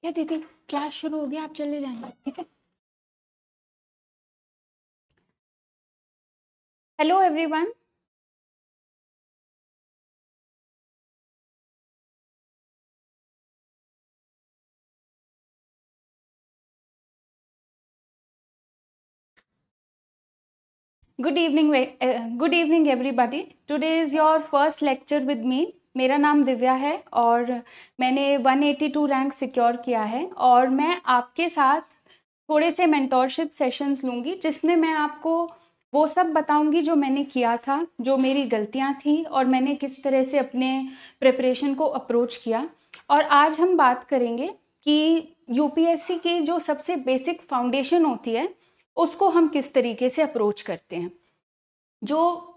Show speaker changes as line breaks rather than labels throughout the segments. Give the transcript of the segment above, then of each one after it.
क्या दीदी, क्लास शुरू हो गया, आप चले जाएंगे, ठीक है। Hello everyone. Good evening everybody. Today is your first lecture with me. मेरा नाम दिव्या है और मैंने 182 रैंक सिक्योर किया है और मैं आपके साथ थोड़े से मेंटोरशिप सेशंस लूँगी जिसमें मैं आपको वो सब बताऊंगी जो मैंने किया था, जो मेरी गलतियां थी और मैंने किस तरह से अपने प्रिपरेशन को अप्रोच किया। और आज हम बात करेंगे कि यूपीएससी की जो सबसे बेसिक फाउंडेशन होती है उसको हम किस तरीके से अप्रोच करते हैं। जो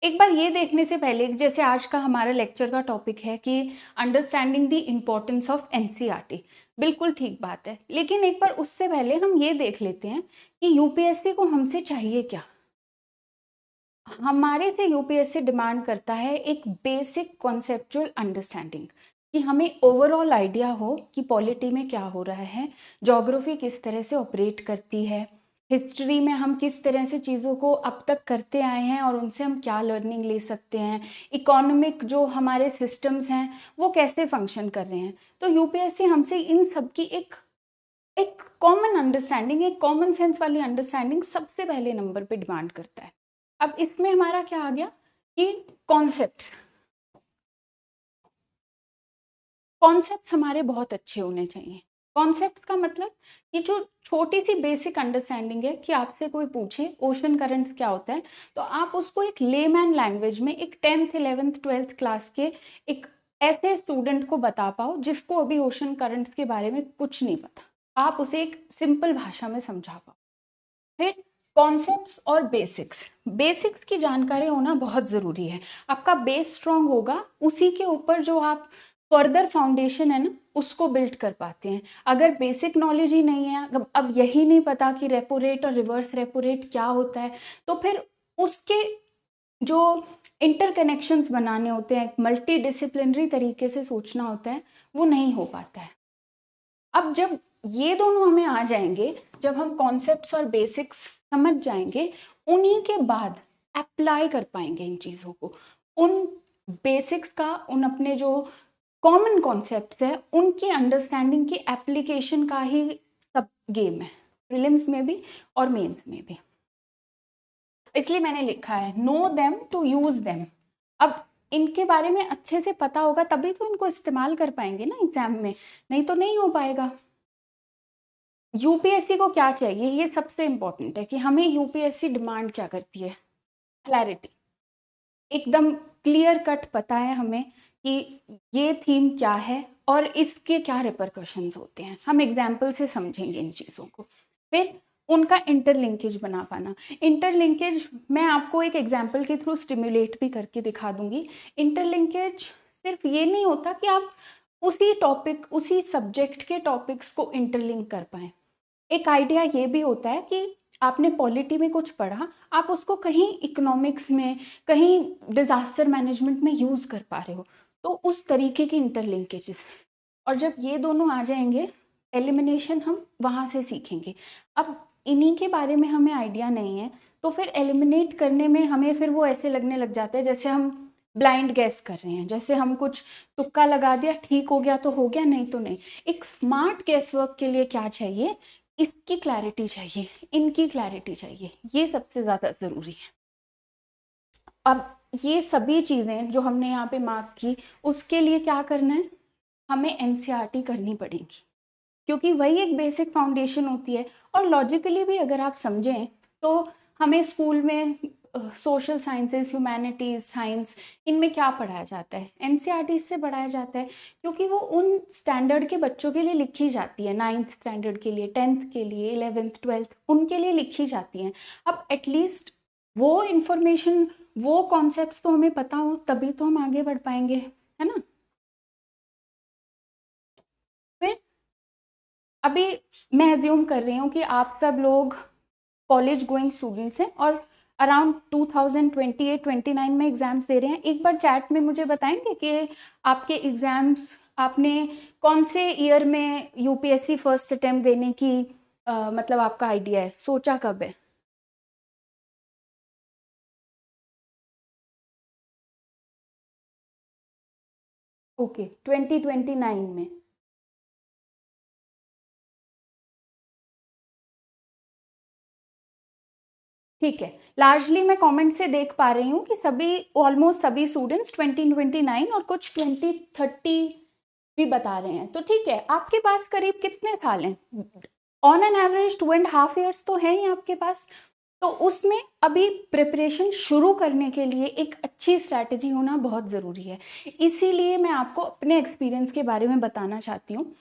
एक बार ये देखने से पहले, जैसे आज का हमारा लेक्चर का टॉपिक है कि understanding the importance of NCERT, बिल्कुल ठीक बात है, लेकिन एक बार उससे पहले हम ये देख लेते हैं कि यूपीएससी को हमसे चाहिए क्या। हमारे से यूपीएससी डिमांड करता है एक बेसिक कॉन्सेप्चुअल अंडरस्टैंडिंग, कि हमें ओवरऑल आइडिया हो कि पॉलिटी में क्या हो रहा है, ज्योग्राफी किस तरह से ऑपरेट करती है, हिस्ट्री में हम किस तरह से चीज़ों को अब तक करते आए हैं और उनसे हम क्या लर्निंग ले सकते हैं, इकोनॉमिक जो हमारे सिस्टम्स हैं वो कैसे फंक्शन कर रहे हैं। तो यूपीएससी हमसे इन सब की एक एक कॉमन अंडरस्टैंडिंग, एक कॉमन सेंस वाली अंडरस्टैंडिंग सबसे पहले नंबर पे डिमांड करता है। अब इसमें हमारा क्या आ गया कि कॉन्सेप्ट्स कॉन्सेप्ट्स हमारे बहुत अच्छे होने चाहिए। कॉन्सेप्ट का मतलब कि जो छोटी सी बेसिक अंडरस्टैंडिंग है कि आपसे कोई पूछे ओशन करंट्स क्या होता है तो आप उसको एक लेमैन लैंग्वेज में, एक 10th 11th 12th क्लास के एक ऐसे स्टूडेंट को बता पाओ जिसको अभी ओशन करंट्स के बारे में कुछ नहीं पता, आप उसे एक सिंपल भाषा में समझा पाओ। फिर कॉन्सेप्ट्स और बेसिक्स, बेसिक्स की जानकारी होना बहुत ज़रूरी है। आपका बेस स्ट्रांग होगा, उसी के ऊपर जो आप फर्दर फाउंडेशन है ना उसको बिल्ड कर पाते हैं। अगर बेसिक नॉलेज ही नहीं है, अब यही नहीं पता कि रेपो रेट और रिवर्स रेपो रेट क्या होता है, तो फिर उसके जो इंटरकनेक्शंस बनाने होते हैं, मल्टी डिसिप्लिनरी तरीके से सोचना होता है, वो नहीं हो पाता है। अब जब ये दोनों हमें आ जाएंगे, जब हम कॉन्सेप्ट्स और बेसिक्स समझ जाएंगे, उन्हीं के बाद अप्लाई कर पाएंगे इन चीज़ों को। उन बेसिक्स का, उन अपने जो कॉमन कॉन्सेप्ट्स है उनकी अंडरस्टैंडिंग की एप्लीकेशन का ही सब गेम है, प्रीलिम्स में भी और मेंस में भी। इसलिए मैंने लिखा है know them to use them. अब इनके बारे में अच्छे से पता होगा तभी तो इनको इस्तेमाल कर पाएंगे ना एग्जाम में, नहीं तो नहीं हो पाएगा। यूपीएससी को क्या चाहिए, ये सबसे इंपॉर्टेंट है कि हमें यूपीएससी डिमांड क्या करती है, क्लैरिटी। एकदम क्लियर कट पता है हमें कि ये थीम क्या है और इसके क्या रिपरकशंस होते हैं। हम एग्जाम्पल से समझेंगे इन चीज़ों को। फिर उनका इंटरलिंकेज बना पाना। इंटरलिंकेज मैं आपको एक एग्जाम्पल के थ्रू स्टिमुलेट भी करके दिखा दूंगी। इंटरलिंकेज सिर्फ ये नहीं होता कि आप उसी टॉपिक, उसी सब्जेक्ट के टॉपिक्स को इंटरलिंक कर पाएं। एक आइडिया ये भी होता है कि आपने पॉलिटी में कुछ पढ़ा, आप उसको कहीं इकोनॉमिक्स में, कहीं डिजास्टर मैनेजमेंट में यूज कर पा रहे हो, तो उस तरीके की इंटरलिंकेजेस। और जब ये दोनों आ जाएंगे, एलिमिनेशन हम वहां से सीखेंगे। अब इन्हीं के बारे में हमें आइडिया नहीं है तो फिर एलिमिनेट करने में हमें फिर वो ऐसे लगने लग जाता है जैसे हम ब्लाइंड गैस कर रहे हैं, जैसे हम कुछ तुक्का लगा दिया, ठीक हो गया तो हो गया, नहीं तो नहीं। एक स्मार्ट गैस वर्क के लिए क्या चाहिए, इसकी क्लैरिटी चाहिए, इनकी क्लैरिटी चाहिए, ये सबसे ज्यादा जरूरी है। अब ये सभी चीजें जो हमने यहाँ पे मार्क की, उसके लिए क्या करना है, हमें एनसीईआरटी करनी पड़ेगी, क्योंकि वही एक बेसिक फाउंडेशन होती है। और लॉजिकली भी अगर आप समझें तो हमें स्कूल में सोशल साइंसेस, ह्यूमैनिटीज, साइंस, इनमें क्या पढ़ाया जाता है, एनसीईआरटी से पढ़ाया जाता है, क्योंकि वो उन स्टैंडर्ड के बच्चों के लिए लिखी जाती है, 9th स्टैंडर्ड के लिए, 10th के लिए, 11th 12th उनके लिए लिखी जाती हैं। अब एटलीस्ट वो इंफॉर्मेशन, वो कॉन्सेप्ट्स तो हमें पता हो, तभी तो हम आगे बढ़ पाएंगे, है ना। फिर अभी मैं एज्यूम कर रही हूँ कि आप सब लोग कॉलेज गोइंग स्टूडेंट्स हैं और अराउंड 2028-29 में एग्जाम्स दे रहे हैं। एक बार चैट में मुझे बताएंगे कि आपके एग्जाम्स आपने कौन से ईयर में यूपीएससी फर्स्ट अटेम्प्ट देने की मतलब आपका आइडिया है, सोचा कब है? ओके, 2029 में। ठीक है, लार्जली मैं कमेंट से देख पा रही हूँ कि सभी, ऑलमोस्ट सभी स्टूडेंट्स 2029 और कुछ 2030 भी बता रहे हैं। तो ठीक है, आपके पास करीब कितने साल हैं? ऑन एन एवरेज 2.5 years तो है ही आपके पास। तो उसमें अभी प्रिपरेशन शुरू करने के लिए एक अच्छी स्ट्रैटेजी होना बहुत ज़रूरी है। इसीलिए मैं आपको अपने एक्सपीरियंस के बारे में बताना चाहती हूँ,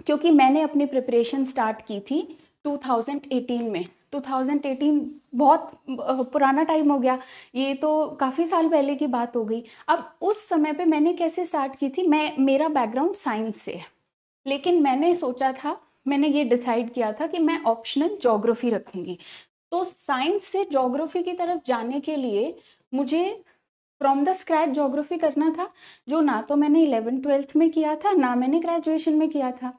क्योंकि मैंने अपनी प्रिपरेशन स्टार्ट की थी 2018 में। 2018 बहुत पुराना टाइम हो गया, ये तो काफ़ी साल पहले की बात हो गई। अब उस समय पे मैंने कैसे स्टार्ट की थी, मेरा बैकग्राउंड साइंस से है, लेकिन मैंने सोचा था, मैंने ये डिसाइड किया था कि मैं ऑप्शनल ज्योग्राफी रखूंगी। तो साइंस से ज्योग्राफी की तरफ जाने के लिए मुझे फ्रॉम द स्क्रैच ज्योग्राफी करना था, जो ना तो मैंने 11th-12th में किया था, ना मैंने ग्रेजुएशन में किया था।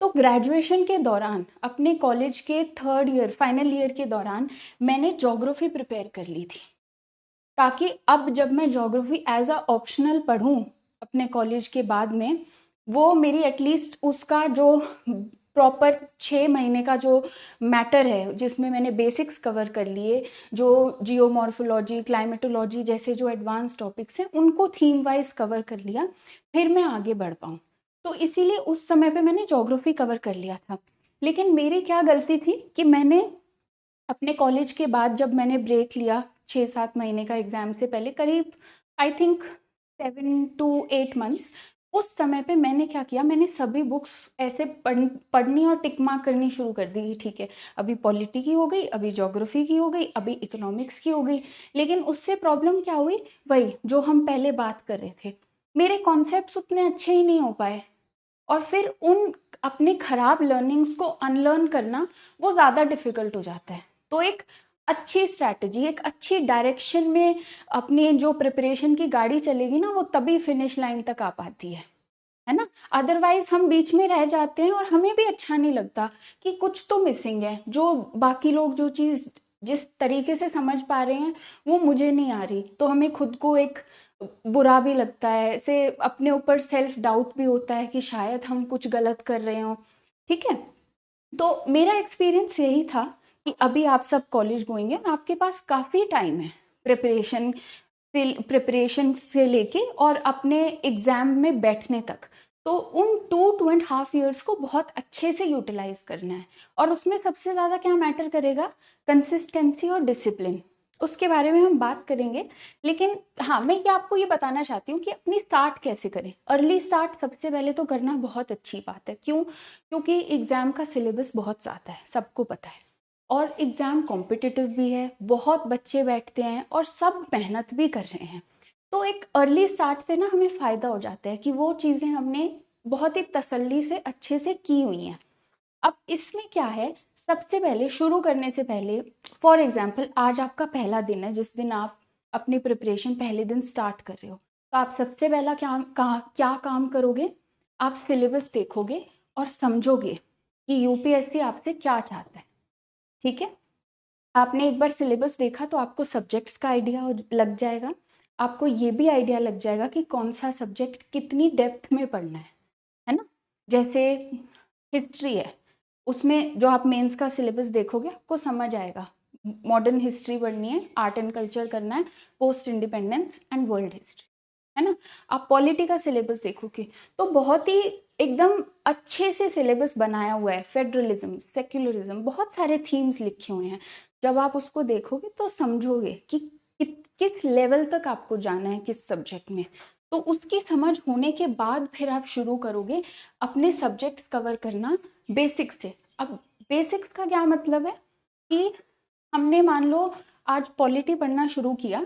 तो ग्रेजुएशन के दौरान, अपने कॉलेज के 3rd ईयर फाइनल ईयर के दौरान, मैंने ज्योग्राफी प्रिपेयर कर ली थी, ताकि अब जब मैं ज्योग्राफी एज अ ऑप्शनल पढ़ूं अपने कॉलेज के बाद में, वो मेरी एटलीस्ट उसका जो प्रॉपर 6 महीने का जो मैटर है, जिसमें मैंने बेसिक्स कवर कर लिए, जो जियोमॉर्फोलॉजी, क्लाइमेटोलॉजी जैसे जो एडवांस टॉपिक्स हैं उनको थीम वाइज कवर कर लिया, फिर मैं आगे बढ़ पाऊँ। तो इसीलिए उस समय पे मैंने ज्योग्राफी कवर कर लिया था। लेकिन मेरी क्या गलती थी कि मैंने अपने कॉलेज के बाद जब मैंने ब्रेक लिया 6-7 महीने का एग्जाम से पहले, करीब आई थिंक 7 to 8 months, उस समय पे मैंने क्या किया, मैंने सभी बुक्स ऐसे पढ़नी और टिक मार्क करनी शुरू कर दी। ठीक है, अभी पॉलिटी की हो गई, अभी ज्योग्राफी की हो गई, अभी इकोनॉमिक्स की हो गई। लेकिन उससे प्रॉब्लम क्या हुई, वही जो हम पहले बात कर रहे थे, मेरे कॉन्सेप्ट्स उतने अच्छे ही नहीं हो पाए। और फिर उन अपने खराब लर्निंग्स को अनलर्न करना वो ज़्यादा डिफिकल्ट हो जाता है। तो एक अच्छी स्ट्रैटेजी, एक अच्छी डायरेक्शन में अपनी जो प्रिपरेशन की गाड़ी चलेगी ना, वो तभी फिनिश लाइन तक आ पाती है ना। अदरवाइज हम बीच में रह जाते हैं और हमें भी अच्छा नहीं लगता कि कुछ तो मिसिंग है, जो बाकी लोग जो चीज़ जिस तरीके से समझ पा रहे हैं वो मुझे नहीं आ रही। तो हमें खुद को एक बुरा भी लगता है, ऐसे अपने ऊपर सेल्फ डाउट भी होता है कि शायद हम कुछ गलत कर रहे हो। ठीक है, तो मेरा एक्सपीरियंस यही था कि अभी आप सब कॉलेज गोइंग है और आपके पास काफ़ी टाइम है प्रिपरेशन से लेके और अपने एग्जाम में बैठने तक। तो उन 2-2.5 years को बहुत अच्छे से यूटिलाइज करना है। और उसमें सबसे ज़्यादा क्या मैटर करेगा, कंसिस्टेंसी और डिसिप्लिन, उसके बारे में हम बात करेंगे। लेकिन हाँ, मैं ये आपको ये बताना चाहती हूँ कि अपनी स्टार्ट कैसे करें। अर्ली स्टार्ट सबसे पहले तो करना बहुत अच्छी बात है। क्यों? क्योंकि एग्ज़ाम का सिलेबस बहुत ज़्यादा है, सबको पता है, और एग्ज़ाम कॉम्पिटिटिव भी है, बहुत बच्चे बैठते हैं और सब मेहनत भी कर रहे हैं। तो एक अर्ली स्टार्ट से ना हमें फ़ायदा हो जाता है कि वो चीज़ें हमने बहुत ही तसल्ली से अच्छे से की हुई हैं। अब इसमें क्या है, सबसे पहले शुरू करने से पहले, फॉर एग्जाम्पल आज आपका पहला दिन है, जिस दिन आप अपनी प्रिपरेशन पहले दिन स्टार्ट कर रहे हो, तो आप सबसे पहला क्या काम करोगे, आप सिलेबस देखोगे और समझोगे कि यूपीएससी आपसे क्या चाहता है। ठीक है, आपने एक बार सिलेबस देखा तो आपको सब्जेक्ट्स का आइडिया लग जाएगा, आपको ये भी आइडिया लग जाएगा कि कौन सा सब्जेक्ट कितनी डेप्थ में पढ़ना है ना। जैसे हिस्ट्री है, उसमें जो आप मेंस का सिलेबस देखोगे आपको समझ आएगा, मॉडर्न हिस्ट्री पढ़नी है, आर्ट एंड कल्चर करना है, post independence and world history, है ना। आप पॉलिटी का सिलेबस देखोगे तो बहुत ही एकदम अच्छे से सिलेबस बनाया हुआ है, फेडरलिज्म, सेक्युलरिज्म, बहुत सारे थीम्स लिखे हुए हैं। जब आप उसको देखोगे तो समझोगे कि किस लेवल तक आपको जाना है किस सब्जेक्ट में। तो उसकी समझ होने के बाद फिर आप शुरू करोगे अपने सब्जेक्ट्स कवर करना बेसिक्स से। अब बेसिक्स का क्या मतलब है कि हमने मान लो आज पॉलिटी पढ़ना शुरू किया,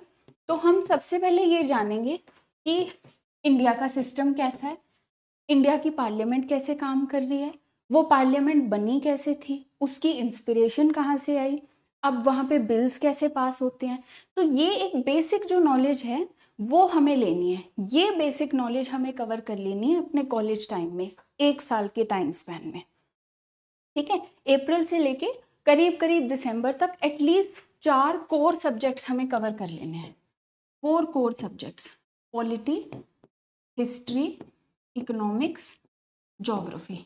तो हम सबसे पहले ये जानेंगे कि इंडिया का सिस्टम कैसा है, इंडिया की पार्लियामेंट कैसे काम कर रही है, वो पार्लियामेंट बनी कैसे थी, उसकी इंस्पिरेशन कहाँ से आई, अब वहाँ पे बिल्स कैसे पास होते हैं। तो ये एक बेसिक जो नॉलेज है वो हमें लेनी है। ये बेसिक नॉलेज हमें कवर कर लेनी है अपने कॉलेज टाइम में, 1 साल के टाइम स्पैन में। ठीक है, अप्रैल से लेके करीब करीब दिसंबर तक एटलीस्ट 4 कोर सब्जेक्ट्स हमें कवर कर लेने हैं। 4 core subjects, polity, history, economics, geography.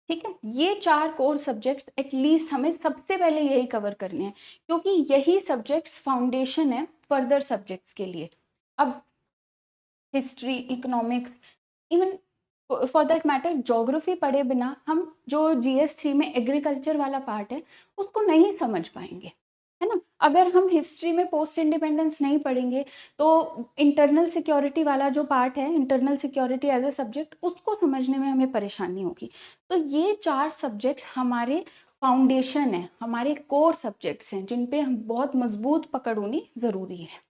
ठीक है, ये 4 कोर सब्जेक्ट्स एटलीस्ट हमें सबसे पहले यही कवर करने हैं, क्योंकि यही सब्जेक्ट्स फाउंडेशन है फर्दर सब्जेक्ट्स के लिए। अब history, economics, even for that matter geography पढ़े बिना हम जो GS3 में एग्रीकल्चर वाला पार्ट है उसको नहीं समझ पाएंगे, है ना। अगर हम हिस्ट्री में पोस्ट इंडिपेंडेंस नहीं पढ़ेंगे तो इंटरनल सिक्योरिटी वाला जो पार्ट है, internal security as a subject, उसको समझने में हमें परेशानी होगी। तो ये 4 सब्जेक्ट्स हमारे फाउंडेशन है, हमारे कोर सब्जेक्ट्स हैं जिन पे हम बहुत मजबूत पकड़ होनी जरूरी है।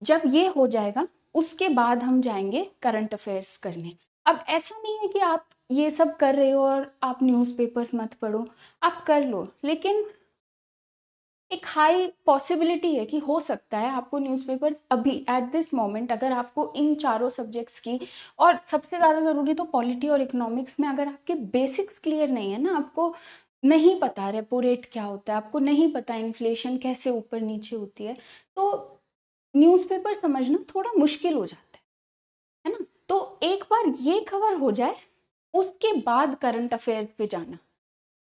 जब ये हो जाएगा उसके बाद हम जाएंगे करंट अफेयर्स करने। अब ऐसा नहीं है कि आप ये सब कर रहे हो और आप न्यूज़पेपर्स मत पढ़ो, आप कर लो, लेकिन एक हाई पॉसिबिलिटी है कि हो सकता है आपको न्यूज़पेपर्स अभी एट दिस मोमेंट, अगर आपको इन चारों सब्जेक्ट्स की, और सबसे ज़्यादा ज़रूरी तो पॉलिटी और इकोनॉमिक्स में, अगर आपके बेसिक्स क्लियर नहीं है ना, आपको नहीं पता रेपो रेट क्या होता है, आपको नहीं पता इन्फ्लेशन कैसे ऊपर नीचे होती है, तो न्यूज़पेपर समझना थोड़ा मुश्किल हो जाता है ना। तो एक बार ये कवर हो जाए उसके बाद करंट अफेयर्स पे जाना,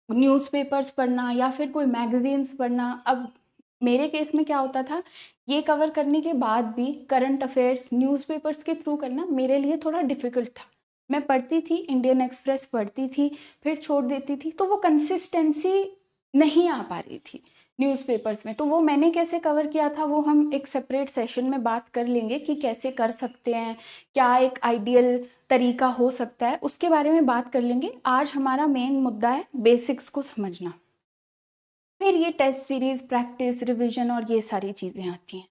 न्यूज़पेपर्स पढ़ना या फिर कोई मैगजीन्स पढ़ना। अब मेरे केस में क्या होता था, ये कवर करने के बाद भी करंट अफेयर्स न्यूज़पेपर्स के थ्रू करना मेरे लिए थोड़ा डिफिकल्ट था। मैं पढ़ती थी, इंडियन एक्सप्रेस पढ़ती थी, फिर छोड़ देती थी, तो वो कंसिस्टेंसी नहीं आ पा रही थी न्यूज़पेपर्स में। तो वो मैंने कैसे कवर किया था वो हम एक सेपरेट सेशन में बात कर लेंगे कि कैसे कर सकते हैं, क्या एक आइडियल तरीका हो सकता है, उसके बारे में बात कर लेंगे। आज हमारा मेन मुद्दा है बेसिक्स को समझना, फिर ये टेस्ट सीरीज, प्रैक्टिस, रिवीजन और ये सारी चीज़ें आती हैं।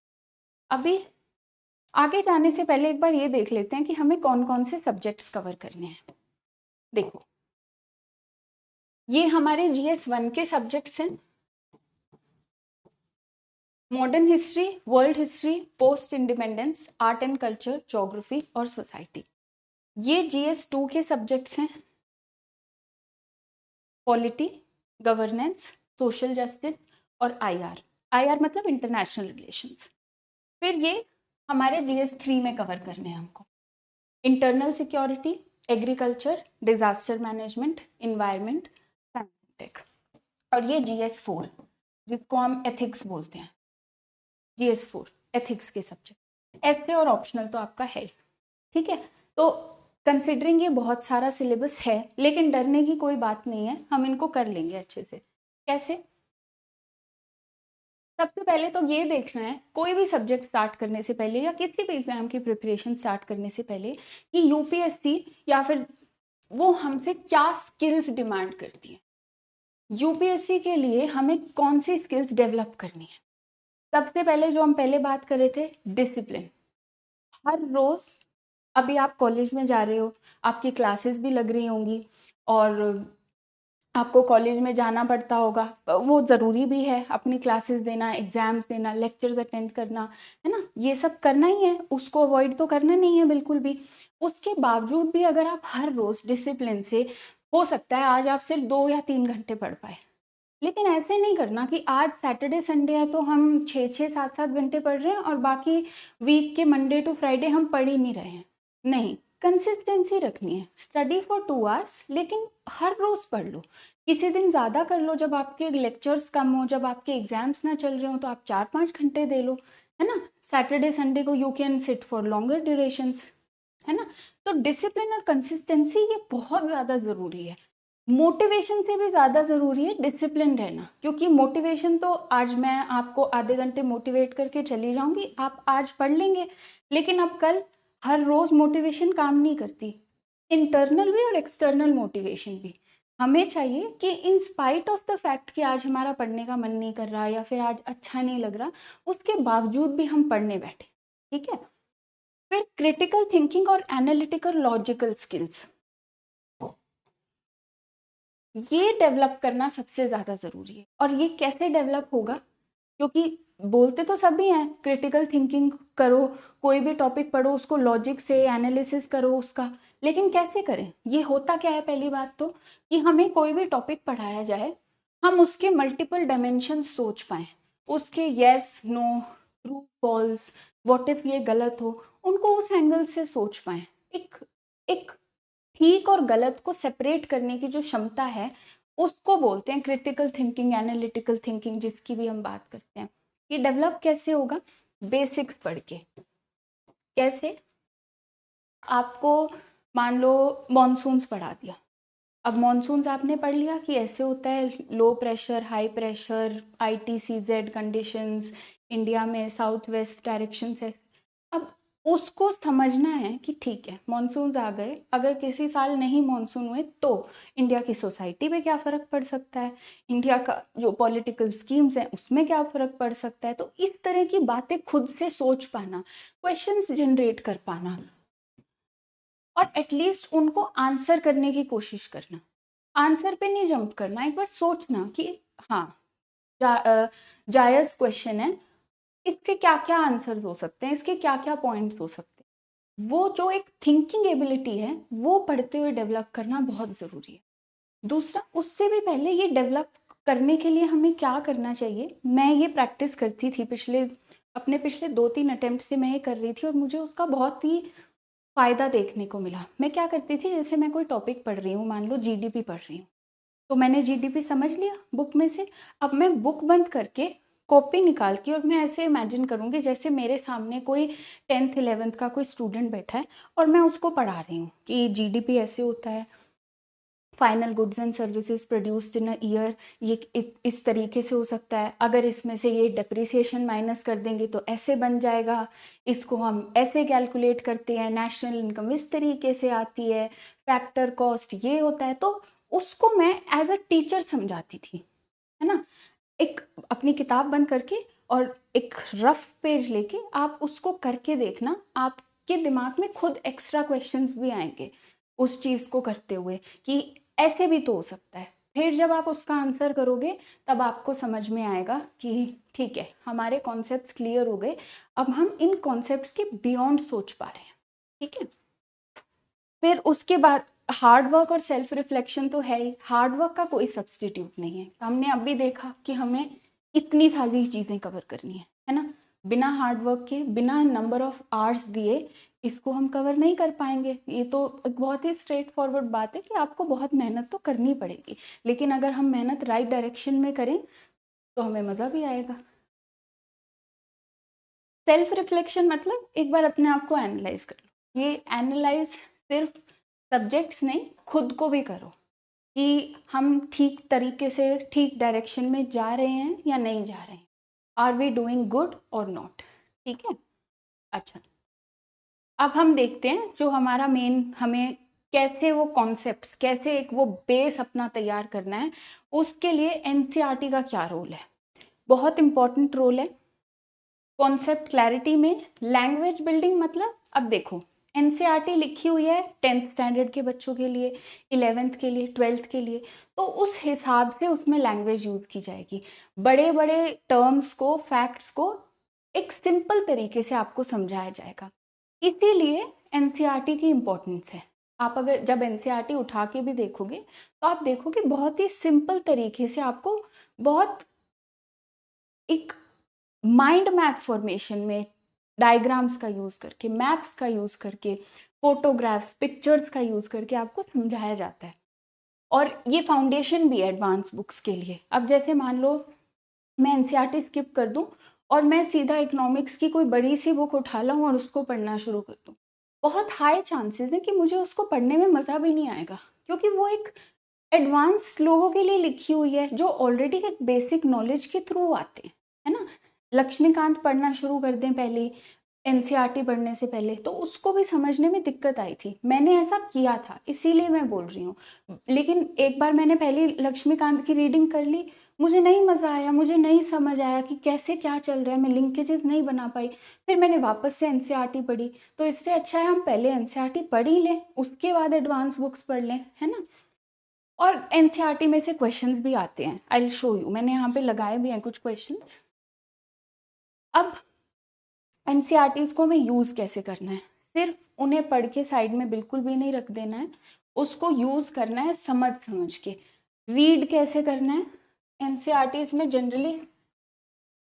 अभी आगे जाने से पहले एक बार ये देख लेते हैं कि हमें कौन कौन से सब्जेक्ट्स कवर करने हैं। देखो, ये हमारे GS1 के सब्जेक्ट्स हैं, modern history, world history, post independence, art and culture, geography और सोसाइटी। ये GS2 के सब्जेक्ट्स हैं, पॉलिटी, गवर्नेंस, सोशल जस्टिस और IR मतलब इंटरनेशनल रिलेशंस। फिर ये हमारे GS3 में कवर करने हैं हमको, internal security, agriculture, disaster management, environment, science tech. और ये GS4 जिसको हम एथिक्स बोलते हैं, GS4 एथिक्स के सब्जेक्ट। ऐसे और ऑप्शनल तो आपका है, ठीक है। तो कंसिडरिंग ये बहुत सारा सिलेबस है, लेकिन डरने की कोई बात नहीं है, हम इनको कर लेंगे अच्छे से। कैसे? सबसे पहले तो ये देखना है कोई भी सब्जेक्ट स्टार्ट करने से पहले या किसी भी एग्जाम की प्रिपरेशन स्टार्ट करने से पहले कि UPSC या फिर वो हमसे क्या स्किल्स डिमांड करती है। UPSC के लिए हमें कौन सी स्किल्स डेवलप करनी है। सबसे पहले जो हम पहले बात कर रहे थे, डिसिप्लिन। हर रोज, अभी आप कॉलेज में जा रहे हो, आपकी क्लासेस भी लग रही होंगी और आपको कॉलेज में जाना पड़ता होगा, वो ज़रूरी भी है, अपनी क्लासेस देना, एग्जाम्स देना, लेक्चर्स अटेंड करना, है ना, ये सब करना ही है, उसको अवॉइड तो करना नहीं है बिल्कुल भी। उसके बावजूद भी अगर आप हर रोज़ डिसिप्लिन से, हो सकता है आज आप सिर्फ 2 या 3 घंटे पढ़ पाए, लेकिन ऐसे नहीं करना कि आज सैटरडे संडे है तो हम 6-6 7-7 घंटे पढ़ रहे हैं और बाकी वीक के मंडे टू फ्राइडे हम पढ़ ही नहीं रहे हैं। नहीं, कंसिस्टेंसी रखनी है, स्टडी फॉर 2 आवर्स, लेकिन हर रोज पढ़ लो। किसी दिन ज़्यादा कर लो, जब आपके लेक्चर्स कम हो, जब आपके एग्जाम्स ना चल रहे हो तो आप 4-5 घंटे दे लो, है ना। सैटरडे संडे को you can sit for longer durations, है ना। तो डिसिप्लिन और कंसिस्टेंसी ये बहुत ज़्यादा ज़रूरी है। मोटिवेशन से भी ज़्यादा ज़रूरी है डिसिप्लिन रहना, क्योंकि मोटिवेशन तो आज मैं आपको आधे घंटे मोटिवेट करके चली जाऊंगी, आप आज पढ़ लेंगे, लेकिन अब कल हर रोज़ मोटिवेशन काम नहीं करती। इंटरनल भी और एक्सटर्नल मोटिवेशन भी हमें चाहिए कि in spite of the fact कि आज हमारा पढ़ने का मन नहीं कर रहा या फिर आज अच्छा नहीं लग रहा, उसके बावजूद भी हम पढ़ने बैठे, ठीक है। फिर क्रिटिकल थिंकिंग और एनालिटिकल लॉजिकल स्किल्स, ये डेवलप करना सबसे ज़्यादा ज़रूरी है। और ये कैसे डेवलप होगा, क्योंकि बोलते तो सभी हैं क्रिटिकल थिंकिंग करो, कोई भी टॉपिक पढ़ो उसको लॉजिक से एनालिसिस करो उसका, लेकिन कैसे करें? ये होता क्या है, पहली बात तो कि हमें कोई भी टॉपिक पढ़ाया जाए हम उसके मल्टीपल डायमेंशन सोच पाए, उसके yes no true false what if ये गलत हो, उनको उस एंगल से सोच पाए। एक एक ठीक और गलत को सेपरेट करने की जो क्षमता है उसको बोलते हैं क्रिटिकल थिंकिंग, एनालिटिकल थिंकिंग, जिसकी भी हम बात करते हैं। ये डेवलप कैसे होगा? बेसिक्स पढ़ के। कैसे? आपको मान लो मॉनसून्स पढ़ा दिया, अब मॉनसून्स आपने पढ़ लिया कि ऐसे होता है, low pressure high pressure ITCZ conditions India में साउथ वेस्ट डायरेक्शन से। अब उसको समझना है कि ठीक है मॉनसून्स आ गए, अगर किसी साल नहीं मॉनसून हुए तो इंडिया की सोसाइटी पे क्या फ़र्क पड़ सकता है, इंडिया का जो पॉलिटिकल स्कीम्स हैं उसमें क्या फ़र्क पड़ सकता है। तो इस तरह की बातें खुद से सोच पाना, क्वेश्चंस जनरेट कर पाना और एटलीस्ट उनको आंसर करने की कोशिश करना। आंसर पे नहीं जंप करना, एक बार सोचना कि हाँ जायज़ क्वेश्चन है, इसके क्या क्या आंसर्स हो सकते हैं, इसके क्या क्या पॉइंट्स हो सकते हैं। वो जो एक थिंकिंग एबिलिटी है वो पढ़ते हुए डेवलप करना बहुत ज़रूरी है। दूसरा, उससे भी पहले ये डेवलप करने के लिए हमें क्या करना चाहिए, मैं ये प्रैक्टिस करती थी अपने पिछले 2-3 अटेम्प्ट से मैं ये कर रही थी और मुझे उसका बहुत ही फ़ायदा देखने को मिला। मैं क्या करती थी, जैसे मैं कोई टॉपिक पढ़ रही हूँ, मान लो GDP पढ़ रही हूँ, तो मैंने GDP समझ लिया बुक में से, अब मैं बुक बंद करके कॉपी निकाल के और मैं ऐसे इमेजिन करूँगी जैसे मेरे सामने कोई 10th 11th का कोई स्टूडेंट बैठा है और मैं उसको पढ़ा रही हूँ कि GDP ऐसे होता है, final goods and services produced in a year ये इस तरीके से हो सकता है, अगर इसमें से ये डेप्रिसिएशन माइनस कर देंगे तो ऐसे बन जाएगा, इसको हम ऐसे कैलकुलेट करते हैं, नेशनल इनकम इस तरीके से आती है, फैक्टर कॉस्ट ये होता है। तो उसको मैं एज अ टीचर समझाती थी, है ना। एक अपनी किताब बंद करके और एक रफ पेज लेके आप उसको करके देखना, आपके दिमाग में खुद एक्स्ट्रा क्वेश्चंस भी आएंगे उस चीज को करते हुए कि ऐसे भी तो हो सकता है। फिर जब आप उसका आंसर करोगे तब आपको समझ में आएगा कि ठीक है हमारे कॉन्सेप्ट्स क्लियर हो गए, अब हम इन कॉन्सेप्ट्स के बियॉन्ड सोच पा रहे हैं। ठीक है, फिर उसके बाद हार्ड वर्क और सेल्फ रिफ्लेक्शन तो है ही, हार्ड वर्क का कोई सब्सटीट्यूट नहीं है। हमने अभी देखा कि हमें इतनी सारी चीज़ें कवर करनी है ना, बिना हार्ड वर्क के, बिना नंबर ऑफ आवर्स दिए इसको हम कवर नहीं कर पाएंगे। ये तो एक बहुत ही स्ट्रेट फॉरवर्ड बात है कि आपको बहुत मेहनत तो करनी पड़ेगी, लेकिन अगर हम मेहनत राइट डायरेक्शन में करें तो हमें मज़ा भी आएगा। सेल्फ रिफ्लेक्शन मतलब एक बार अपने आप को एनालाइज कर लो। ये एनालाइज सिर्फ सब्जेक्ट्स नहीं, खुद को भी करो कि हम ठीक तरीके से ठीक डायरेक्शन में जा रहे हैं या नहीं जा रहे हैं, आर वी डूइंग गुड और नॉट। ठीक है, अच्छा अब हम देखते हैं जो हमारा मेन, हमें कैसे वो कॉन्सेप्ट्स, कैसे एक वो बेस अपना तैयार करना है, उसके लिए एनसीईआरटी का क्या रोल है। बहुत इंपॉर्टेंट रोल है कॉन्सेप्ट क्लैरिटी में। लैंग्वेज बिल्डिंग मतलब, अब देखो एनसीईआरटी लिखी हुई है 10th स्टैंडर्ड के बच्चों के लिए, 11th के लिए, 12th के लिए, तो उस हिसाब से उसमें लैंग्वेज यूज की जाएगी। बड़े बड़े टर्म्स को, फैक्ट्स को एक सिंपल तरीके से आपको समझाया जाएगा, इसीलिए एनसीईआरटी की इम्पोर्टेंस है। आप अगर जब एनसीईआरटी उठा के भी देखोगे तो आप देखोगे बहुत ही सिंपल तरीके से आपको बहुत एक माइंड मैप फॉर्मेशन में डायग्राम्स का यूज करके, मैप्स का यूज करके, फोटोग्राफ्स, पिक्चर्स का यूज करके आपको समझाया जाता है। और ये फाउंडेशन भी है एडवांस बुक्स के लिए। अब जैसे मान लो मैं एनसीईआरटी स्किप कर दूं और मैं सीधा इकोनॉमिक्स की कोई बड़ी सी बुक उठा लाऊं और उसको पढ़ना शुरू कर दूं, बहुत हाई चांसेस है कि मुझे उसको पढ़ने में मज़ा भी नहीं आएगा, क्योंकि वो एक एडवांस लोगों के लिए लिखी हुई है जो ऑलरेडी एक बेसिक नॉलेज के थ्रू आते हैं, है ना। लक्ष्मीकांत पढ़ना शुरू कर दें पहले एनसीईआरटी पढ़ने से पहले तो उसको भी समझने में दिक्कत आई थी, मैंने ऐसा किया था इसीलिए मैं बोल रही हूँ। लेकिन एक बार मैंने पहले लक्ष्मीकांत की रीडिंग कर ली, मुझे नहीं मज़ा आया, मुझे नहीं समझ आया कि कैसे क्या चल रहा है, मैं लिंकेजेस नहीं बना पाई, फिर मैंने वापस से एनसीईआरटी पढ़ी। तो इससे अच्छा है हम पहले एनसीईआरटी पढ़ ही लें, उसके बाद एडवांस बुक्स पढ़ लें, है ना। और एनसीईआरटी में से क्वेश्चंस भी आते हैं, आई विल शो यू, मैंने यहाँ पे लगाए भी हैं कुछ क्वेश्चंस। अब एनसीईआरटीज को हमें यूज़ कैसे करना है? सिर्फ उन्हें पढ़ के साइड में बिल्कुल भी नहीं रख देना है, उसको यूज़ करना है समझ समझ के। रीड कैसे करना है? एनसीईआरटीज में जनरली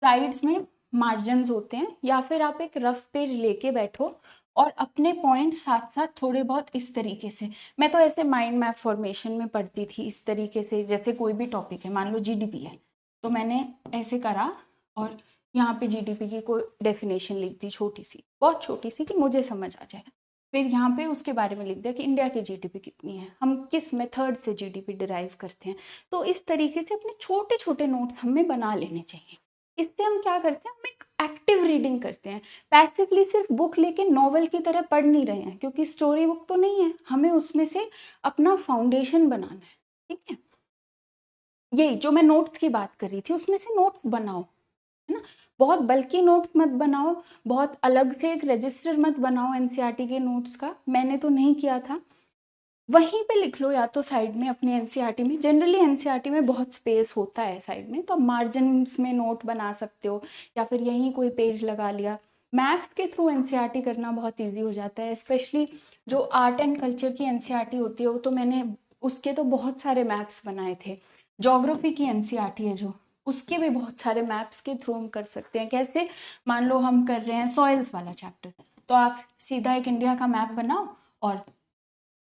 साइड्स में मार्जिन्स होते हैं, या फिर आप एक रफ पेज लेके बैठो और अपने पॉइंट साथ साथ थोड़े बहुत इस तरीके से, मैं तो ऐसे माइंड मैप फॉर्मेशन में पढ़ती थी इस तरीके से, जैसे कोई भी टॉपिक है, मान लो जीडीपी है, तो मैंने ऐसे करा और यहाँ पे जीडीपी की कोई डेफिनेशन लिख दी, छोटी सी, बहुत छोटी सी, कि मुझे समझ आ जाए। फिर यहाँ पे उसके बारे में लिख दिया कि इंडिया की जीडीपी कितनी है, हम किस मेथड से जीडीपी डिराइव करते हैं। तो इस तरीके से अपने छोटे छोटे नोट्स हमें बना लेने चाहिए। इससे हम क्या करते हैं, हम एक एक्टिव रीडिंग करते हैं। पैसिवली सिर्फ बुक लेके नॉवल की तरह पढ़ नहीं रहे हैं, क्योंकि स्टोरी बुक तो नहीं है, हमें उसमें से अपना फाउंडेशन बनाना है। ठीक है, यही जो मैं नोट्स की बात कर रही थी, उसमें से नोट्स बनाओ, है ना। बहुत बल्कि नोट्स मत बनाओ, बहुत अलग से एक रजिस्टर मत बनाओ एनसीईआरटी के नोट्स का, मैंने तो नहीं किया था। वहीं पे लिख लो, या तो साइड में अपने एनसीईआरटी में, जनरली एनसीईआरटी में बहुत स्पेस होता है साइड में, तो आप मार्जिन्स में नोट बना सकते हो, या फिर यहीं कोई पेज लगा लिया। मैथ्स के थ्रू एनसीईआरटी करना बहुत इजी हो जाता है, स्पेशली जो आर्ट एंड कल्चर की एनसीईआरटी होती है, वो तो मैंने उसके तो बहुत सारे मैप्स बनाए थे। ज्योग्राफी की एनसीईआरटी है जो, उसके भी बहुत सारे मैप्स के थ्रू हम कर सकते हैं। कैसे? मान लो हम कर रहे हैं सॉइल्स वाला चैप्टर, तो आप सीधा एक इंडिया का मैप बनाओ और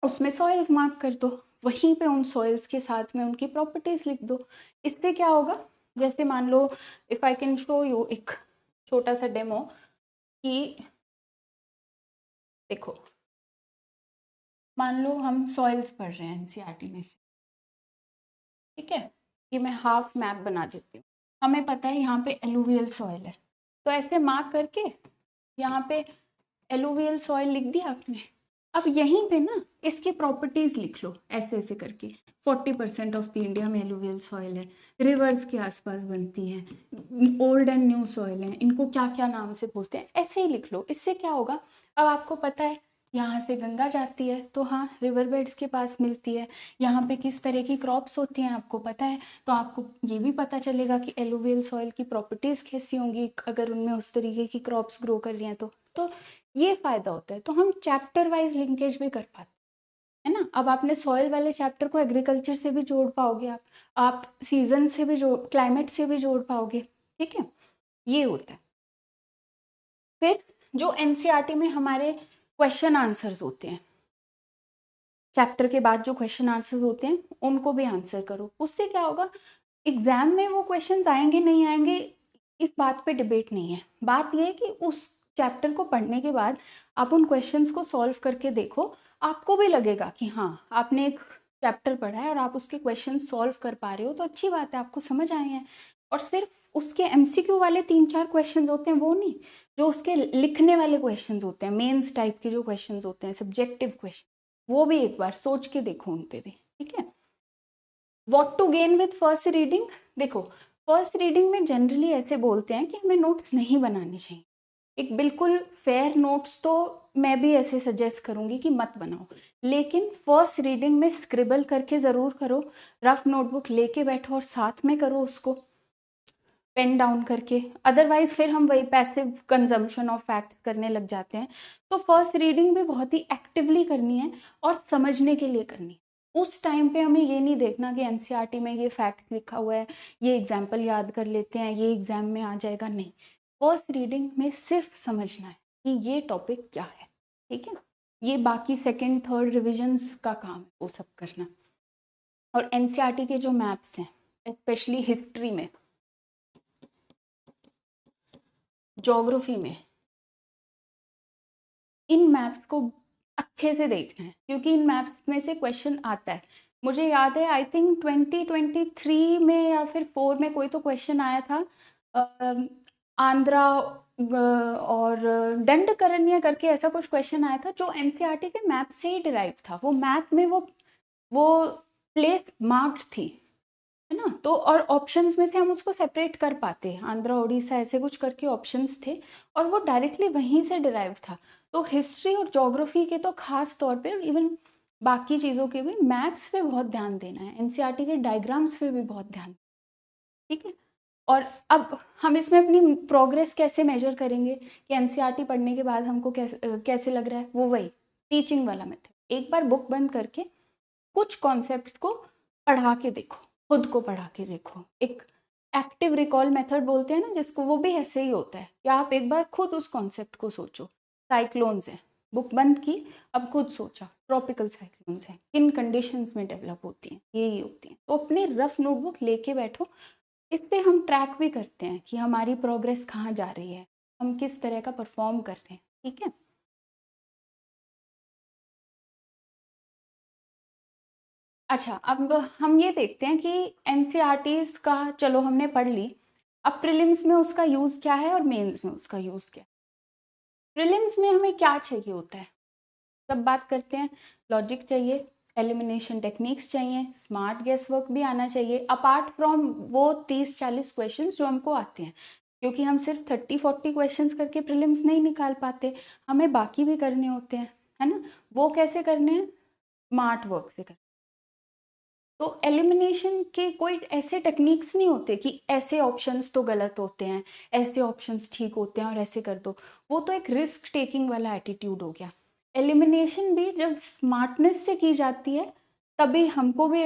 उसमें सॉइल्स मार्क कर दो, वहीं पे उन सॉइल्स के साथ में उनकी प्रॉपर्टीज लिख दो। इससे क्या होगा, जैसे मान लो, if I can show you एक छोटा सा डेमो, कि देखो, मान लो हम सॉइल्स पढ़ रहे हैं एनसीईआरटी में से, ठीक है, ये मैं हाफ मैप बना देती हूँ। हमें पता है यहाँ पे एलुवियल सॉइल है, तो ऐसे मार्क करके यहाँ पे एलुवियल सॉइल लिख दिया आपने। अब यहीं पे ना इसकी प्रॉपर्टीज लिख लो ऐसे ऐसे करके। 40% ऑफ द इंडिया में एलुवियल सॉइल है, रिवर्स के आसपास बनती हैं, ओल्ड एंड न्यू सॉइल है, इनको क्या क्या नाम से बोलते हैं, ऐसे ही लिख लो। इससे क्या होगा, अब आपको पता है यहाँ से गंगा जाती है, तो हाँ रिवर बेड्स के पास मिलती है। यहाँ पे किस तरह की क्रॉप्स होती हैं आपको पता है, तो आपको ये भी पता चलेगा कि एलुवियल सॉइल की प्रॉपर्टीज कैसी होंगी अगर उनमें उस तरीके की क्रॉप्स ग्रो कर रही हैं। तो ये फायदा होता है। तो हम चैप्टर वाइज लिंकेज भी कर पाते है ना। अब आपने सॉइल वाले चैप्टर को एग्रीकल्चर से भी जोड़ पाओगे, आप सीजन से भी जोड़, क्लाइमेट से भी जोड़ पाओगे। ठीक है, ये होता है। फिर जो एनसीईआरटी में हमारे क्वेश्चन आंसर्स होते हैं, चैप्टर के बाद जो क्वेश्चन आंसर्स होते हैं उनको भी आंसर करो। उससे क्या होगा, एग्जाम में वो क्वेश्चंस आएंगे नहीं आएंगे इस बात पे डिबेट नहीं है। बात ये है कि उस चैप्टर को पढ़ने के बाद आप उन क्वेश्चंस को सॉल्व करके देखो, आपको भी लगेगा कि हाँ आपने एक चैप्टर पढ़ा है और आप उसके क्वेश्चन सॉल्व कर पा रहे हो, तो अच्छी बात है, आपको समझ आए हैं। और सिर्फ उसके एमसीक्यू वाले 3-4 क्वेश्चन होते हैं वो नहीं, जो उसके लिखने वाले क्वेश्चन होते हैं, मेंस टाइप के जो क्वेश्चन होते हैं, सब्जेक्टिव क्वेश्चन, वो भी एक बार सोच के देखो उन पे भी। ठीक है, what to gain with first reading. देखो, फर्स्ट रीडिंग में जनरली ऐसे बोलते हैं कि हमें नोट्स नहीं बनाने चाहिए। एक बिल्कुल फेयर नोट्स तो मैं भी ऐसे सजेस्ट करूंगी कि मत बनाओ, लेकिन फर्स्ट रीडिंग में स्क्रिबल करके ज़रूर करो, रफ नोटबुक लेके बैठो और साथ में करो उसको पेन डाउन करके। अदरवाइज फिर हम वही पैसिव कंजम्पशन ऑफ फैक्ट्स करने लग जाते हैं। तो फर्स्ट रीडिंग भी बहुत ही एक्टिवली करनी है और समझने के लिए करनी है। उस टाइम पे हमें ये नहीं देखना कि एनसीईआरटी में ये फैक्ट लिखा हुआ है, ये एग्जाम्पल याद कर लेते हैं, ये एग्जाम में आ जाएगा, नहीं। फर्स्ट रीडिंग में सिर्फ समझना है कि ये टॉपिक क्या है। ठीक है, ये बाकी सेकेंड थर्ड रिविजन्स का काम है वो सब करना। और एनसीईआरटी के जो मैप्स हैं, स्पेशली हिस्ट्री में, ज्योग्राफी में, इन मैप्स को अच्छे से देखना है, क्योंकि इन मैप्स में से क्वेश्चन आता है। मुझे याद है आई थिंक 2023 में या फिर 4 में कोई तो क्वेश्चन आया था, आंध्रा और दंडकारण्य करके ऐसा कुछ क्वेश्चन आया था, जो एनसीईआरटी के मैप से ही डिराइव था। वो मैप में वो प्लेस मार्क्ड थी, है ना। तो और ऑप्शंस में से हम उसको सेपरेट कर पाते हैं, आंध्रा उड़ीसा ऐसे कुछ करके ऑप्शंस थे, और वो डायरेक्टली वहीं से डिराइव था। तो हिस्ट्री और ज्योग्राफी के तो खास तौर पे, इवन बाकी चीज़ों के भी मैप्स पे बहुत ध्यान देना है, एनसीईआरटी के डायग्राम्स पे भी बहुत ध्यान। ठीक है, और अब हम इसमें अपनी प्रोग्रेस कैसे मेजर करेंगे कि एनसीईआरटी पढ़ने के बाद हमको कैसे लग रहा है, वो वही टीचिंग वाला मेथड। एक बार बुक बंद करके कुछ कॉन्सेप्ट्स को पढ़ा के देखो, खुद को पढ़ा के देखो। एक एक्टिव रिकॉल मेथड बोलते हैं ना जिसको, वो भी ऐसे ही होता है कि आप एक बार खुद उस कॉन्सेप्ट को सोचो। साइक्लोन्स है, बुक बंद की, अब खुद सोचा ट्रॉपिकल साइक्लोन्स हैं, किन कंडीशंस में डेवलप होती हैं, यही होती हैं। तो अपनी रफ नोटबुक लेके बैठो, इससे हम ट्रैक भी करते हैं कि हमारी प्रोग्रेस कहाँ जा रही है, हम किस तरह का परफॉर्म कर रहे हैं। ठीक है, अच्छा अब हम ये देखते हैं कि एनसीईआरटीज का चलो हमने पढ़ ली, अब प्रीलिम्स में उसका यूज़ क्या है और मेंस में उसका यूज़ क्या है। प्रीलिम्स में हमें क्या चाहिए होता है, सब बात करते हैं। लॉजिक चाहिए, एलिमिनेशन टेक्निक्स चाहिए, स्मार्ट गेस वर्क भी आना चाहिए, अपार्ट फ्रॉम वो 30-40 क्वेश्चंस जो हमको आते हैं, क्योंकि हम सिर्फ 30-40 क्वेश्चंस करके प्रीलिम्स नहीं निकाल पाते, हमें बाकी भी करने होते हैं, है ना। वो कैसे करने हैं, स्मार्ट वर्क से करने। तो एलिमिनेशन के कोई ऐसे टेक्निक्स नहीं होते कि ऐसे ऑप्शंस तो गलत होते हैं, ऐसे ऑप्शंस ठीक होते हैं और ऐसे कर दो, वो तो एक रिस्क टेकिंग वाला एटीट्यूड हो गया। एलिमिनेशन भी जब स्मार्टनेस से की जाती है तभी हमको भी,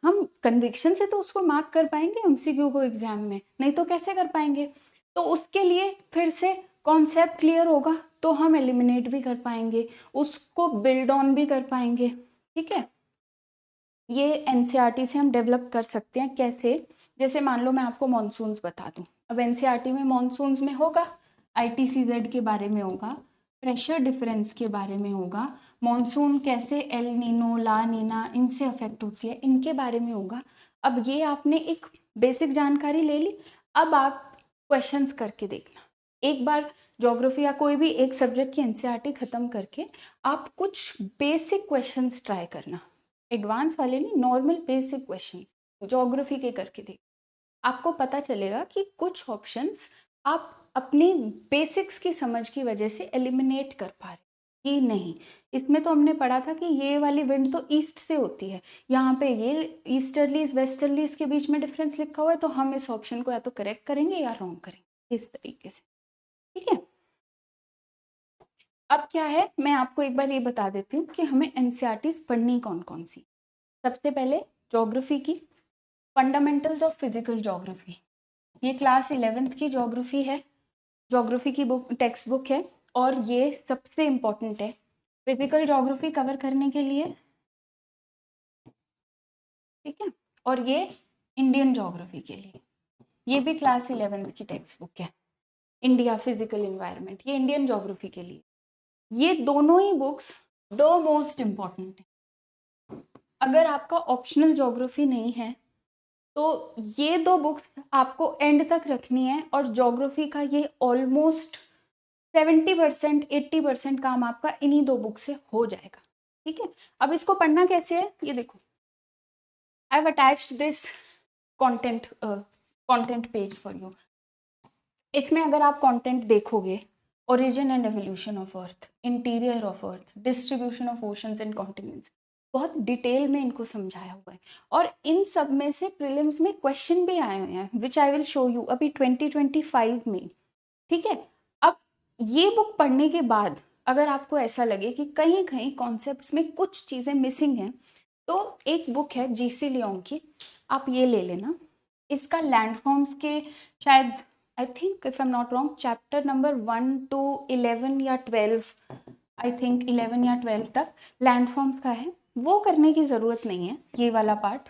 हम कन्विक्शन से तो उसको मार्क कर पाएंगे एमसीक्यू को एग्जाम में, नहीं तो कैसे कर पाएंगे। तो उसके लिए फिर से कॉन्सेप्ट क्लियर होगा तो हम एलिमिनेट भी कर पाएंगे, उसको बिल्ड ऑन भी कर पाएंगे। ठीक है, ये एनसीईआरटी से हम डेवलप कर सकते हैं। कैसे, जैसे मान लो मैं आपको मॉनसून्स बता दूं, अब एनसीईआरटी में मॉनसून्स में होगा, आईटीसीजेड के बारे में होगा, प्रेशर डिफरेंस के बारे में होगा, मॉनसून कैसे एल नीनो ला नीना इनसे अफेक्ट होती है इनके बारे में होगा। अब ये आपने एक बेसिक जानकारी ले ली, अब आप क्वेश्चंस करके देखना। एक बार ज्योग्राफी या कोई भी एक सब्जेक्ट की एनसीईआरटी खत्म करके आप कुछ बेसिक क्वेश्चंस ट्राई करना, एडवांस वाले नहीं, नॉर्मल बेसिक क्वेश्चन ज्योग्राफी के करके देख, आपको पता चलेगा कि कुछ ऑप्शंस आप अपनी बेसिक्स की समझ की वजह से एलिमिनेट कर पा रहे कि नहीं। इसमें तो हमने पढ़ा था कि ये वाली विंड तो ईस्ट से होती है, यहाँ पे ये ईस्टर्लीज वेस्टर्लीज के बीच में डिफरेंस लिखा हुआ है, तो हम इस ऑप्शन को या तो करेक्ट करेंगे या रॉन्ग करेंगे, इस तरीके से। ठीक है, अब क्या है, मैं आपको एक बार ये बता देती हूँ कि हमें एनसीईआरटीज पढ़नी कौन कौन सी। सबसे पहले ज्योग्राफी की, फंडामेंटल्स ऑफ फिजिकल ज्योग्राफी, ये क्लास 11th की ज्योग्राफी है, ज्योग्राफी की बुक, टेक्स्ट बुक है, और ये सबसे इम्पोर्टेंट है फिजिकल ज्योग्राफी कवर करने के लिए। ठीक है, और ये इंडियन ज्योग्राफी के लिए, ये भी क्लास 11th की टेक्स्ट बुक है, इंडिया फिजिकल इन्वायरमेंट, ये इंडियन ज्योग्राफी के लिए। ये दोनों ही बुक्स दो मोस्ट इम्पॉर्टेंट है। अगर आपका ऑप्शनल ज्योग्राफी नहीं है तो ये दो बुक्स आपको एंड तक रखनी है, और ज्योग्राफी का ये ऑलमोस्ट 70% 80% काम आपका इन्हीं दो बुक से हो जाएगा। ठीक है, अब इसको पढ़ना कैसे है ये देखो, I have attached this content page for you. इसमें अगर आप कंटेंट देखोगे, origin and evolution of earth, interior of earth, distribution of oceans and continents, बहुत डिटेल में इनको समझाया हुआ है, और इन सब में से प्रीलिम्स में क्वेश्चन भी आए हुए हैं विच आई विल शो यू अभी 2025 में। ठीक है, अब ये बुक पढ़ने के बाद अगर आपको ऐसा लगे कि कहीं कहीं कॉन्सेप्ट्स में कुछ चीज़ें मिसिंग हैं, तो एक बुक है जीसी लियोंग की, आप ये ले लेना। इसका लैंडफॉर्म्स के शायद, I think if I am not wrong, chapter number 1 to 11 या 12, आई थिंक 11 या 12 तक लैंडफॉर्म्स का है। वो करने की ज़रूरत नहीं है, ये वाला पार्ट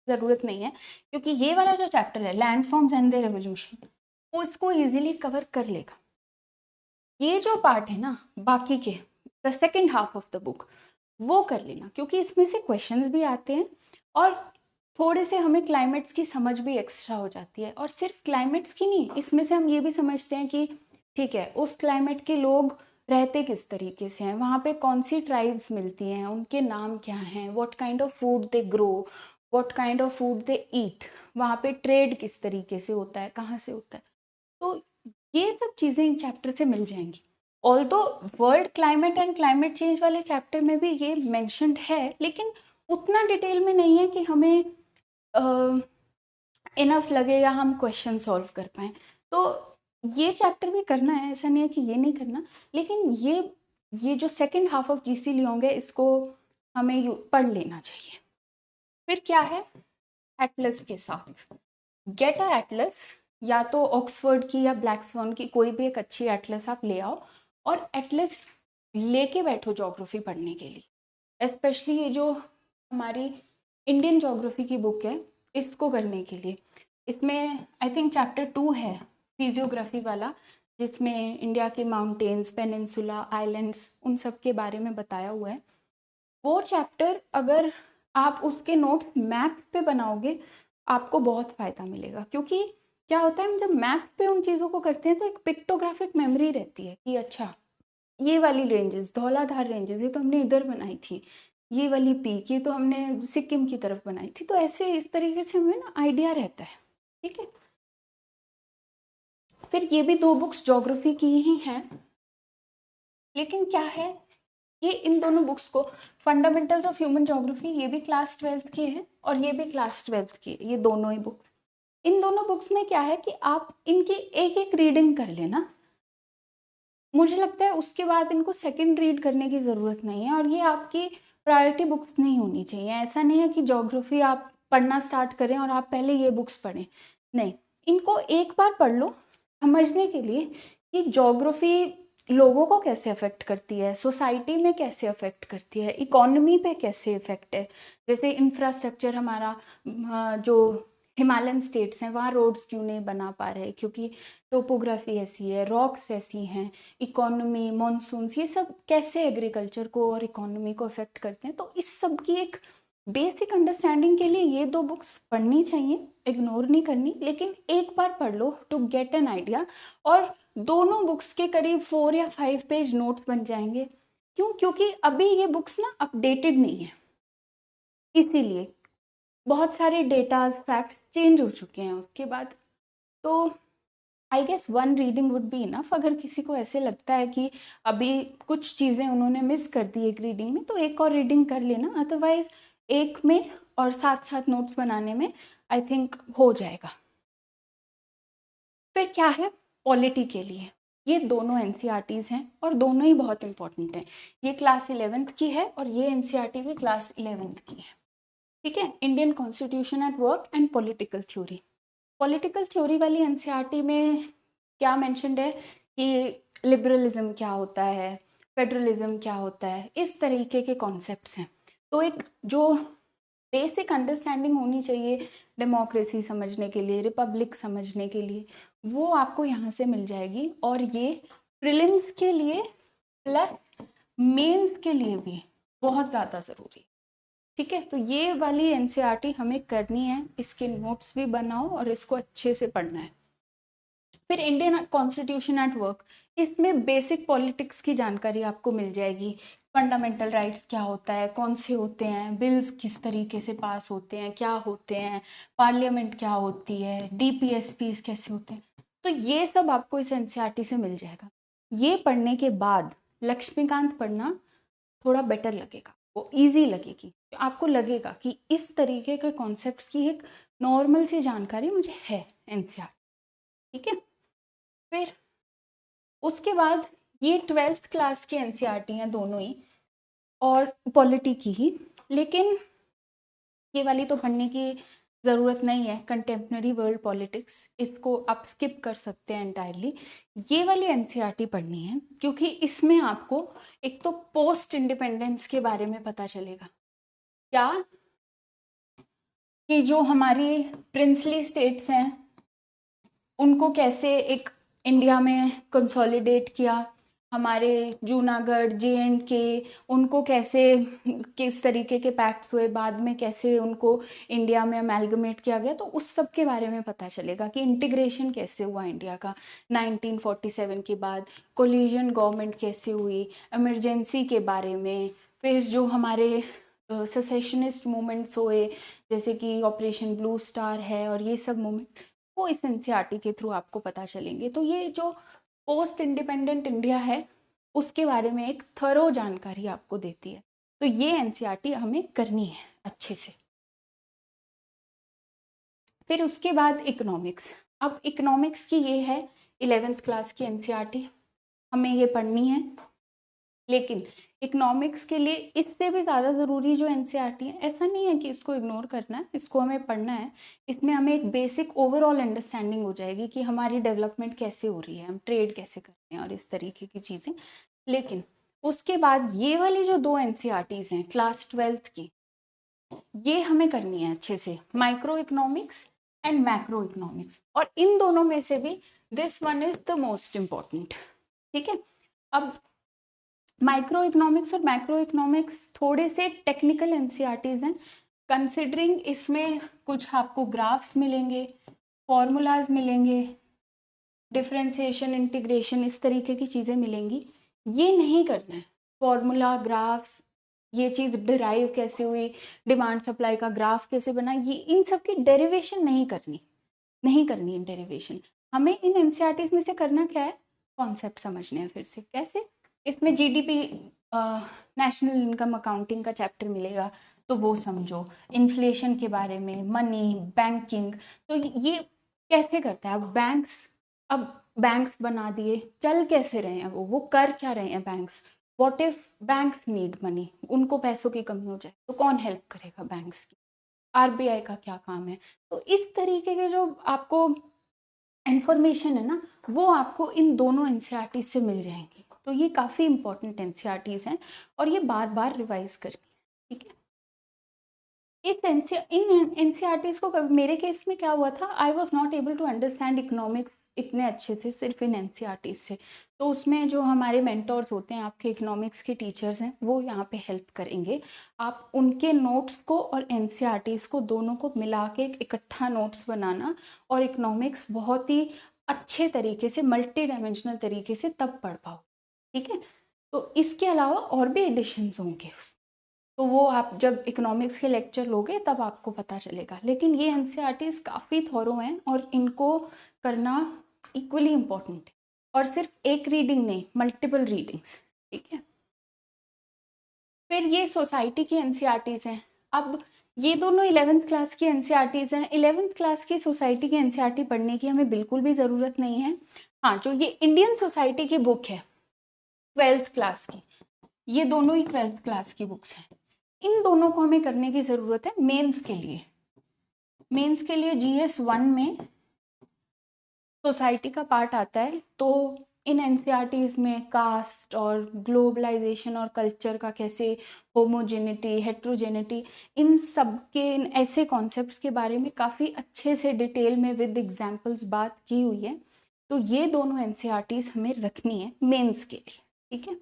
ज़रूरत नहीं है, क्योंकि ये वाला जो चैप्टर है लैंडफॉर्म्स एंड देयर एवोल्यूशन, वो इसको इजीली कवर कर लेगा। ये जो पार्ट है ना बाकी के, the second half of the book, वो कर लेना, क्योंकि इसमें से क्वेश्चंस भी आते हैं और थोड़े से हमें क्लाइमेट्स की समझ भी एक्स्ट्रा हो जाती है। और सिर्फ क्लाइमेट्स की नहीं, इसमें से हम ये भी समझते हैं कि ठीक है उस क्लाइमेट के लोग रहते किस तरीके से हैं, वहाँ पे कौन सी ट्राइब्स मिलती हैं, उनके नाम क्या हैं, what kind of food they grow, what kind of food they eat, वहाँ पे ट्रेड किस तरीके से होता है, कहाँ से होता है। तो ये सब चीज़ें इन चैप्टर से मिल जाएंगी। Although world climate and climate change वाले चैप्टर में भी ये मेंशन्ड है, लेकिन उतना डिटेल में नहीं है कि हमें इनफ लगे या हम क्वेश्चन सॉल्व कर पाएँ। तो ये चैप्टर भी करना है, ऐसा नहीं है कि ये नहीं करना, लेकिन ये जो second half of GC Leong है इसको हमें पढ़ लेना चाहिए। फिर क्या है, एटलस के साथ गेट अ एटलस, या तो ऑक्सफोर्ड की या ब्लैक स्वॉन की कोई भी एक अच्छी एटलस आप ले आओ और एटलस लेके बैठो ज्योग्राफी पढ़ने के लिए। स्पेशली ये जो हमारी इंडियन ज्योग्राफी की बुक है इसको करने के लिए। इसमें आई थिंक चैप्टर 2 है फिजियोग्राफी वाला, जिसमें इंडिया के माउंटेन्स, पेनिनसुला, आइलैंड्स, उन सब के बारे में बताया हुआ है। वो चैप्टर अगर आप उसके नोट्स मैप पे बनाओगे आपको बहुत फ़ायदा मिलेगा, क्योंकि क्या होता है हम जब मैप पे उन चीज़ों को करते हैं तो एक पिक्टोग्राफिक मेमोरी रहती है कि अच्छा ये वाली रेंजेस, धौलाधार रेंजेस, ये तो हमने इधर बनाई थी, ये वाली पीक ये तो हमने सिक्किम की तरफ बनाई थी। तो ऐसे इस तरीके से हमें ना आइडिया रहता है, ठीक है। फिर ये भी 2 बुक्स ज्योग्राफी की ही हैं, लेकिन क्या है, ये इन दोनों बुक्स को, फंडामेंटल्स ऑफ ह्यूमन ज्योग्राफी ये भी क्लास 12th की है और ये भी क्लास 12th की है, ये दोनों ही बुक्स। इन दोनों बुक्स में क्या है कि आप इनकी एक एक रीडिंग कर लेना, मुझे लगता है उसके बाद इनको सेकंड रीड करने की ज़रूरत नहीं है। और ये आपकी प्रायोरिटी बुक्स नहीं होनी चाहिए। ऐसा नहीं है कि ज्योग्राफी आप पढ़ना स्टार्ट करें और आप पहले ये बुक्स पढ़ें, नहीं, इनको एक बार पढ़ लो समझने के लिए कि ज्योग्राफी लोगों को कैसे अफेक्ट करती है, सोसाइटी में कैसे अफेक्ट करती है, इकोनॉमी पे कैसे इफेक्ट है। जैसे इंफ्रास्ट्रक्चर हमारा जो हिमालयन स्टेट्स हैं वहाँ रोड्स क्यों नहीं बना पा रहे, क्योंकि टोपोग्राफी ऐसी है, रॉक्स ऐसी हैं, इकोनॉमी, मॉनसून्स, ये सब कैसे एग्रीकल्चर को और इकोनॉमी को अफेक्ट करते हैं। तो इस सब की एक बेसिक अंडरस्टैंडिंग के लिए ये 2 बुक्स पढ़नी चाहिए, इग्नोर नहीं करनी, लेकिन एक बार पढ़ लो टू गेट एन आइडिया। और दोनों बुक्स के करीब 4 या 5 पेज नोट्स बन जाएंगे। क्यों? क्योंकि अभी ये बुक्स ना अपडेटेड नहीं है, इसीलिए बहुत सारे डेटा फैक्ट्स चेंज हो चुके हैं उसके बाद। तो I guess 1 reading would be enough. अगर किसी को ऐसे लगता है कि अभी कुछ चीज़ें उन्होंने मिस कर दी एक रीडिंग में, तो एक और रीडिंग कर लेना, अदरवाइज एक में और साथ साथ नोट्स बनाने में आई थिंक हो जाएगा। फिर क्या है, पॉलिटी के लिए ये दोनों एनसीईआरटीज हैं और दोनों ही बहुत इंपॉर्टेंट हैं। ये क्लास 11th की है और ये एनसीईआरटी भी क्लास 11th की है, ठीक है। Indian constitution at work and political theory. Political theory वाली एनसीईआरटी में क्या मेंशन्ड है कि लिबरलिज्म क्या होता है, फेडरलिज्म क्या होता है, इस तरीके के कॉन्सेप्ट्स हैं। तो एक जो बेसिक अंडरस्टैंडिंग होनी चाहिए डेमोक्रेसी समझने के लिए, रिपब्लिक समझने के लिए, वो आपको यहाँ से मिल जाएगी। और ये प्रीलिम्स के लिए प्लस मेंस के लिए भी बहुत ज़्यादा ज़रूरी, ठीक है। तो ये वाली एनसीईआरटी हमें करनी है, इसके नोट्स भी बनाओ और इसको अच्छे से पढ़ना है। फिर इंडियन कॉन्स्टिट्यूशन एट वर्क, इसमें बेसिक पॉलिटिक्स की जानकारी आपको मिल जाएगी। फंडामेंटल राइट्स क्या होता है, कौन से होते हैं, बिल्स किस तरीके से पास होते हैं, क्या होते हैं, पार्लियामेंट क्या होती है, डीपीएसपीस कैसे होते हैं, तो ये सब आपको इस एनसीईआरटी से मिल जाएगा। ये पढ़ने के बाद लक्ष्मीकांत पढ़ना थोड़ा बेटर लगेगा, वो इजी लगेगी, आपको लगेगा कि इस तरीके के कॉन्सेप्ट्स की एक नॉर्मल सी जानकारी मुझे है एनसीईआरटी, ठीक है। फिर उसके बाद ये 12th क्लास की एनसीईआरटी हैं दोनों ही और पॉलिटी की ही, लेकिन ये वाली तो पढ़ने की ज़रूरत नहीं है, कंटेम्प्रेरी वर्ल्ड पॉलिटिक्स, इसको आप स्किप कर सकते हैं एंटायरली। ये वाली एनसीईआरटी पढ़नी है क्योंकि इसमें आपको एक तो पोस्ट इंडिपेंडेंस के बारे में पता चलेगा, क्या कि जो हमारी प्रिंसली स्टेट्स हैं उनको कैसे एक इंडिया में कंसोलिडेट किया, हमारे जूनागढ़ JNK उनको कैसे, किस तरीके के पैक्ट्स हुए, बाद में कैसे उनको इंडिया में अमेलगमेट किया गया, तो उस सब के बारे में पता चलेगा कि इंटीग्रेशन कैसे हुआ इंडिया का 1947 के बाद, कोलिजन गवर्नमेंट कैसे हुई, इमरजेंसी के बारे में, फिर जो हमारे सेसेशनिस्ट मूवमेंट्स हुए जैसे कि ऑपरेशन ब्लू स्टार है और ये सब मूवमेंट, वो इस एनसीईआरटी के थ्रू आपको पता चलेंगे। तो ये जो पोस्ट इंडिपेंडेंट इंडिया है उसके बारे में एक थरो जानकारी आपको देती है, तो ये एनसीईआरटी हमें करनी है अच्छे से। फिर उसके बाद इकोनॉमिक्स। अब इकोनॉमिक्स की ये है 11th क्लास की एनसीईआरटी, हमें ये पढ़नी है। लेकिन इकोनॉमिक्स के लिए इससे भी ज़्यादा ज़रूरी जो एनसीईआरटी है, ऐसा नहीं है कि इसको इग्नोर करना है, इसको हमें पढ़ना है। इसमें हमें एक बेसिक ओवरऑल अंडरस्टैंडिंग हो जाएगी कि हमारी डेवलपमेंट कैसे हो रही है, हम ट्रेड कैसे करते हैं और इस तरीके की चीज़ें। लेकिन उसके बाद ये वाली जो 2 एनसीईआरटीज हैं क्लास 12th की, ये हमें करनी है अच्छे से, micro economics and macro economics. और इन दोनों में से भी this one is the most important. ठीक है, अब माइक्रो इकोनॉमिक्स और मैक्रो इकोनॉमिक्स थोड़े से टेक्निकल एनसीईआरटीज हैं, कंसिडरिंग इसमें कुछ आपको ग्राफ्स मिलेंगे, फॉर्मूलाज मिलेंगे, डिफरेंशिएशन, इंटीग्रेशन, इस तरीके की चीज़ें मिलेंगी। ये नहीं करना है, फॉर्मूला, ग्राफ्स, ये चीज़ डिराइव कैसे हुई, डिमांड सप्लाई का ग्राफ कैसे बना, ये इन सब की डेरिवेशन नहीं करनी है डेरिवेशन। हमें इन एनसीईआरटीज में से करना क्या है, कॉन्सेप्ट समझने हैं। फिर से कैसे, इसमें जीडीपी, नेशनल इनकम अकाउंटिंग का चैप्टर मिलेगा, तो वो समझो, इन्फ्लेशन के बारे में, मनी, बैंकिंग, तो ये कैसे करता है। अब बैंक्स बना दिए, चल कैसे रहे हैं वो कर क्या रहे हैं banks, what if banks need money, उनको पैसों की कमी हो जाए तो कौन हेल्प करेगा बैंक्स की, आरबीआई का क्या काम है। तो इस तरीके के जो आपको इंफॉर्मेशन है ना, वो आपको इन दोनों एनसीईआरटी से मिल जाएंगी। तो ये काफ़ी इंपॉर्टेंट एनसीईआरटीज हैं और ये बार बार रिवाइज करनी है। ठीक है, इन एनसीईआरटीज को मेरे केस में क्या हुआ था, I was not able to understand economics इतने अच्छे से सिर्फ इन एनसीईआरटीज से। तो उसमें जो हमारे मेंटोर्स होते हैं, आपके इकोनॉमिक्स के टीचर्स हैं, वो यहाँ पे हेल्प करेंगे। आप उनके नोट्स को और एनसीईआरटीज को दोनों को मिला के एक इकट्ठा नोट्स बनाना, और इकोनॉमिक्स बहुत ही अच्छे तरीके से, मल्टी डायमेंशनल तरीके से तब पढ़ पाओ। ठीक है, तो इसके अलावा और भी एडिशंस होंगे, तो वो आप जब इकोनॉमिक्स के लेक्चर लोगे तब आपको पता चलेगा। लेकिन ये एनसीईआरटीज काफ़ी थॉरो हैं और इनको करना इक्वली इम्पोर्टेंट है, और सिर्फ एक रीडिंग नहीं, मल्टीपल रीडिंग्स। ठीक है, फिर ये सोसाइटी की एनसीईआरटीज हैं। अब ये दोनों 11th क्लास की एनसीईआरटीज हैं। 11th क्लास की सोसाइटी की एनसीईआरटी पढ़ने की हमें बिल्कुल भी ज़रूरत नहीं है। हाँ, जो ये इंडियन सोसाइटी की बुक है 12th क्लास की, ये दोनों ही 12th क्लास की बुक्स हैं, इन दोनों को हमें करने की ज़रूरत है मेंस के लिए। मेंस के लिए जीएस 1 में सोसाइटी का पार्ट आता है, तो इन एनसीईआरटीज में कास्ट और ग्लोबलाइजेशन और कल्चर का कैसे, होमोजेनिटी, हेट्रोजेनिटी, इन सब के, इन ऐसे कॉन्सेप्ट्स के बारे में काफ़ी अच्छे से डिटेल में विद एग्जांपल्स बात की हुई है। तो ये दोनों एनसीईआरटीज हमें रखनी है मेंस के लिए। ठीक है,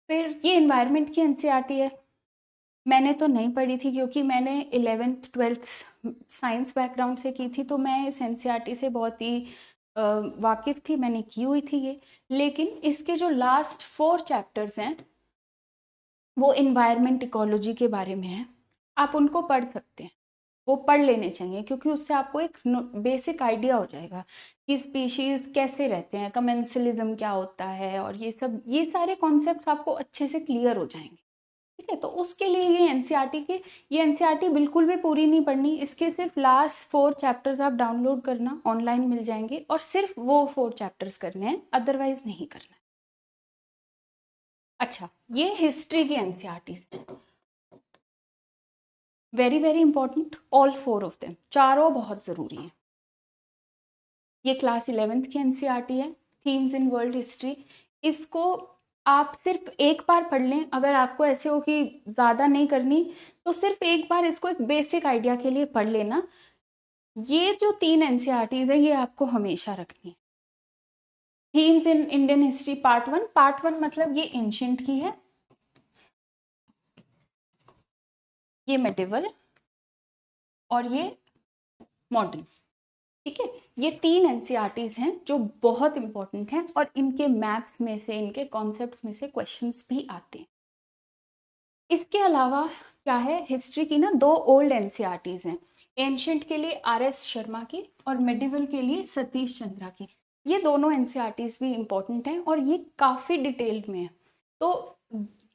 फिर ये एनवायरनमेंट की एनसीईआरटी है। मैंने तो नहीं पढ़ी थी क्योंकि मैंने 11th 12th साइंस बैकग्राउंड से की थी, तो मैं इस एनसीईआरटी से बहुत ही वाकिफ़ थी, मैंने की हुई थी ये। लेकिन इसके जो लास्ट 4 चैप्टर्स हैं वो इन्वायरमेंट इकोलॉजी के बारे में है, आप उनको पढ़ सकते हैं, वो पढ़ लेने चाहिए, क्योंकि उससे आपको एक बेसिक आइडिया हो जाएगा कि स्पीशीज़ कैसे रहते हैं, कमेंसलिज्म क्या होता है, और ये सब, ये सारे कॉन्सेप्ट आपको अच्छे से क्लियर हो जाएंगे। ठीक है, तो उसके लिए ये एनसीईआरटी बिल्कुल भी पूरी नहीं पढ़नी, इसके सिर्फ लास्ट 4 चैप्टर्स आप डाउनलोड करना, ऑनलाइन मिल जाएंगे, और सिर्फ वो 4 चैप्टर्स करने हैं, अदरवाइज नहीं करना है। अच्छा, ये हिस्ट्री की NCERT, very very important, all 4 of them, चारों बहुत ज़रूरी हैं। ये क्लास 11th की एनसीईआरटी है, थीम्स इन वर्ल्ड हिस्ट्री। इसको आप सिर्फ एक बार पढ़ लें, अगर आपको ऐसे हो कि ज़्यादा नहीं करनी, तो सिर्फ एक बार इसको एक बेसिक आइडिया के लिए पढ़ लेना। ये जो 3 एनसीईआरटीज है ये आपको हमेशा रखनी है। Themes in Indian history part 1 मतलब ये एंशिएंट की है, ये मेडिवल, और ये मॉडर्न। ठीक है, ये 3 एनसीईआरटीज हैं जो बहुत इंपॉर्टेंट हैं, और इनके मैप्स में से, इनके कॉन्सेप्ट्स में से क्वेश्चंस भी आते हैं। इसके अलावा क्या है, हिस्ट्री की ना 2 ओल्ड एनसीईआरटीज हैं, एंशिएंट के लिए आरएस शर्मा की और मेडिवल के लिए सतीश चंद्रा की। ये दोनों एनसीईआरटीज भी इंपॉर्टेंट हैं और ये काफ़ी डिटेल्ड में है। तो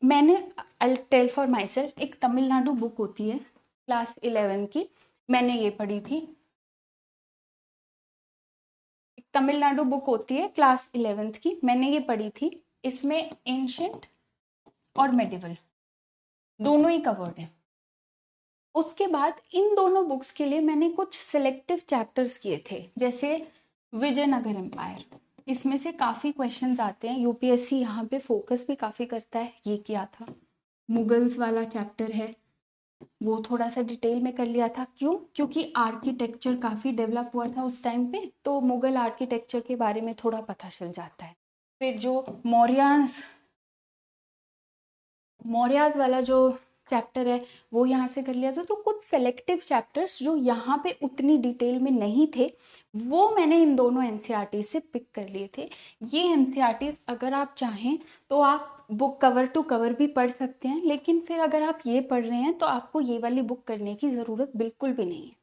मैंने, I tell for myself, एक तमिलनाडु बुक होती है क्लास 11 की मैंने ये पढ़ी थी। तमिलनाडु बुक होती है क्लास 11 की, मैंने ये पढ़ी थी। इसमें एंशिएंट और मेडिवल दोनों ही कवर्ड है। उसके बाद इन दोनों बुक्स के लिए मैंने कुछ सिलेक्टिव चैप्टर्स किए थे, जैसे विजयनगर एम्पायर। इसमें से काफ़ी क्वेश्चंस आते हैं, यूपीएससी यहाँ पे फोकस भी काफ़ी करता है। ये किया था। मुगल्स वाला चैप्टर है, वो थोड़ा सा डिटेल में कर लिया था। क्यों? क्योंकि आर्किटेक्चर काफ़ी डेवलप हुआ था उस टाइम पे, तो मुगल आर्किटेक्चर के बारे में थोड़ा पता चल जाता है। फिर जो मौर्याज वाला जो चैप्टर है वो यहाँ से कर लिया था। तो कुछ सेलेक्टिव चैप्टर्स जो यहाँ पे उतनी डिटेल में नहीं थे वो मैंने इन दोनों एनसीईआरटी से पिक कर लिए थे। ये एनसीईआरटी अगर आप चाहें तो आप बुक कवर टू कवर भी पढ़ सकते हैं, लेकिन फिर अगर आप ये पढ़ रहे हैं तो आपको ये वाली बुक करने की ज़रूरत बिल्कुल भी नहीं है।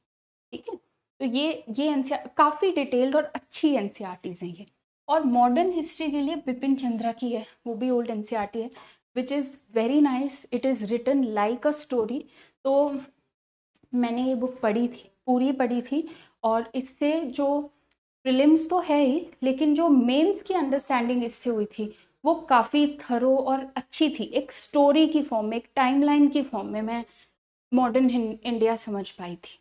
ठीक है, तो ये एनसीईआरटी काफ़ी डिटेल्ड और अच्छी एनसीईआरटीज़ हैं ये। और मॉडर्न हिस्ट्री के लिए बिपिन चंद्रा की है, वो भी ओल्ड एनसीईआरटी है, which is very nice. It is written like a story. तो मैंने ये बुक पढ़ी थी, पूरी पढ़ी थी, और इससे जो प्रीलिम्स तो है ही, लेकिन जो मेंस की अंडरस्टैंडिंग इससे हुई थी वो काफ़ी थरो और अच्छी थी। एक स्टोरी की फॉर्म में, एक टाइमलाइन की फॉर्म में मैं मॉडर्न इंडिया समझ पाई थी।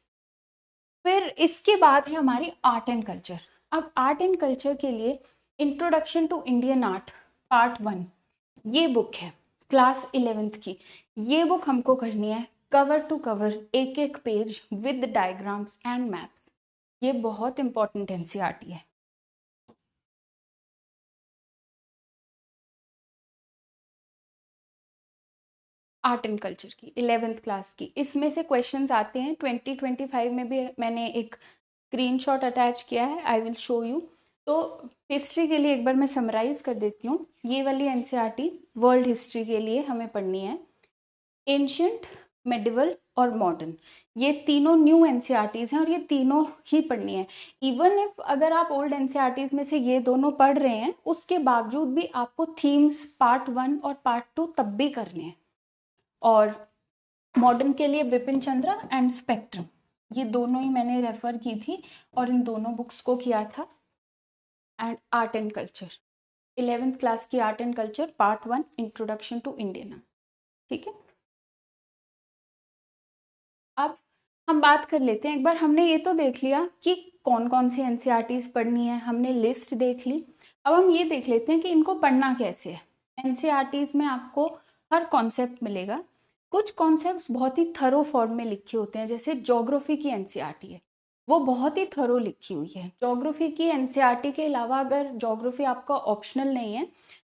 फिर इसके बाद है हमारी आर्ट एंड कल्चर। अब आर्ट एंड कल्चर के लिए introduction to Indian art part 1 ये बुक है क्लास 11th की। ये बुक हमको करनी है कवर टू कवर, एक एक page with diagrams and maps. ये बहुत इंपॉर्टेंट एनसीईआरटी है। आर्ट एंड कल्चर की 11th क्लास की, इसमें से क्वेश्चंस आते हैं 2025 में भी। मैंने एक स्क्रीनशॉट अटैच किया है, आई विल शो यू। तो हिस्ट्री के लिए एक बार मैं समराइज कर देती हूँ। ये वाली एनसीईआरटी वर्ल्ड हिस्ट्री के लिए हमें पढ़नी है। एंशियंट, मेडिवल और मॉडर्न, ये तीनों न्यू एनसीईआरटीज हैं और ये तीनों ही पढ़नी है। इवन इफ अगर आप ओल्ड एनसीईआरटीज में से ये दोनों पढ़ रहे हैं, उसके बावजूद भी आपको थीम्स पार्ट 1 और पार्ट 2 तब भी करने हैं। और मॉडर्न के लिए विपिन चंद्रा एंड स्पेक्ट्रम, ये दोनों ही मैंने रेफर की थी और इन दोनों बुक्स को किया था। And art and culture 11th class की art and culture part 1 introduction to Indian art. ठीक है, अब हम बात कर लेते हैं। एक बार हमने ये तो देख लिया कि कौन कौन सी एनसीईआरटीज पढ़नी है, हमने लिस्ट देख ली। अब हम ये देख लेते हैं कि इनको पढ़ना कैसे है। एनसीईआरटीज में आपको हर कॉन्सेप्ट मिलेगा। कुछ कॉन्सेप्ट्स बहुत ही थरो फॉर्म में लिखे होते हैं, जैसे ज्योग्राफी की एनसीईआरटी है, वो बहुत ही थरो लिखी हुई है। ज्योग्राफी की एनसीईआरटी के अलावा अगर ज्योग्राफी आपका ऑप्शनल नहीं है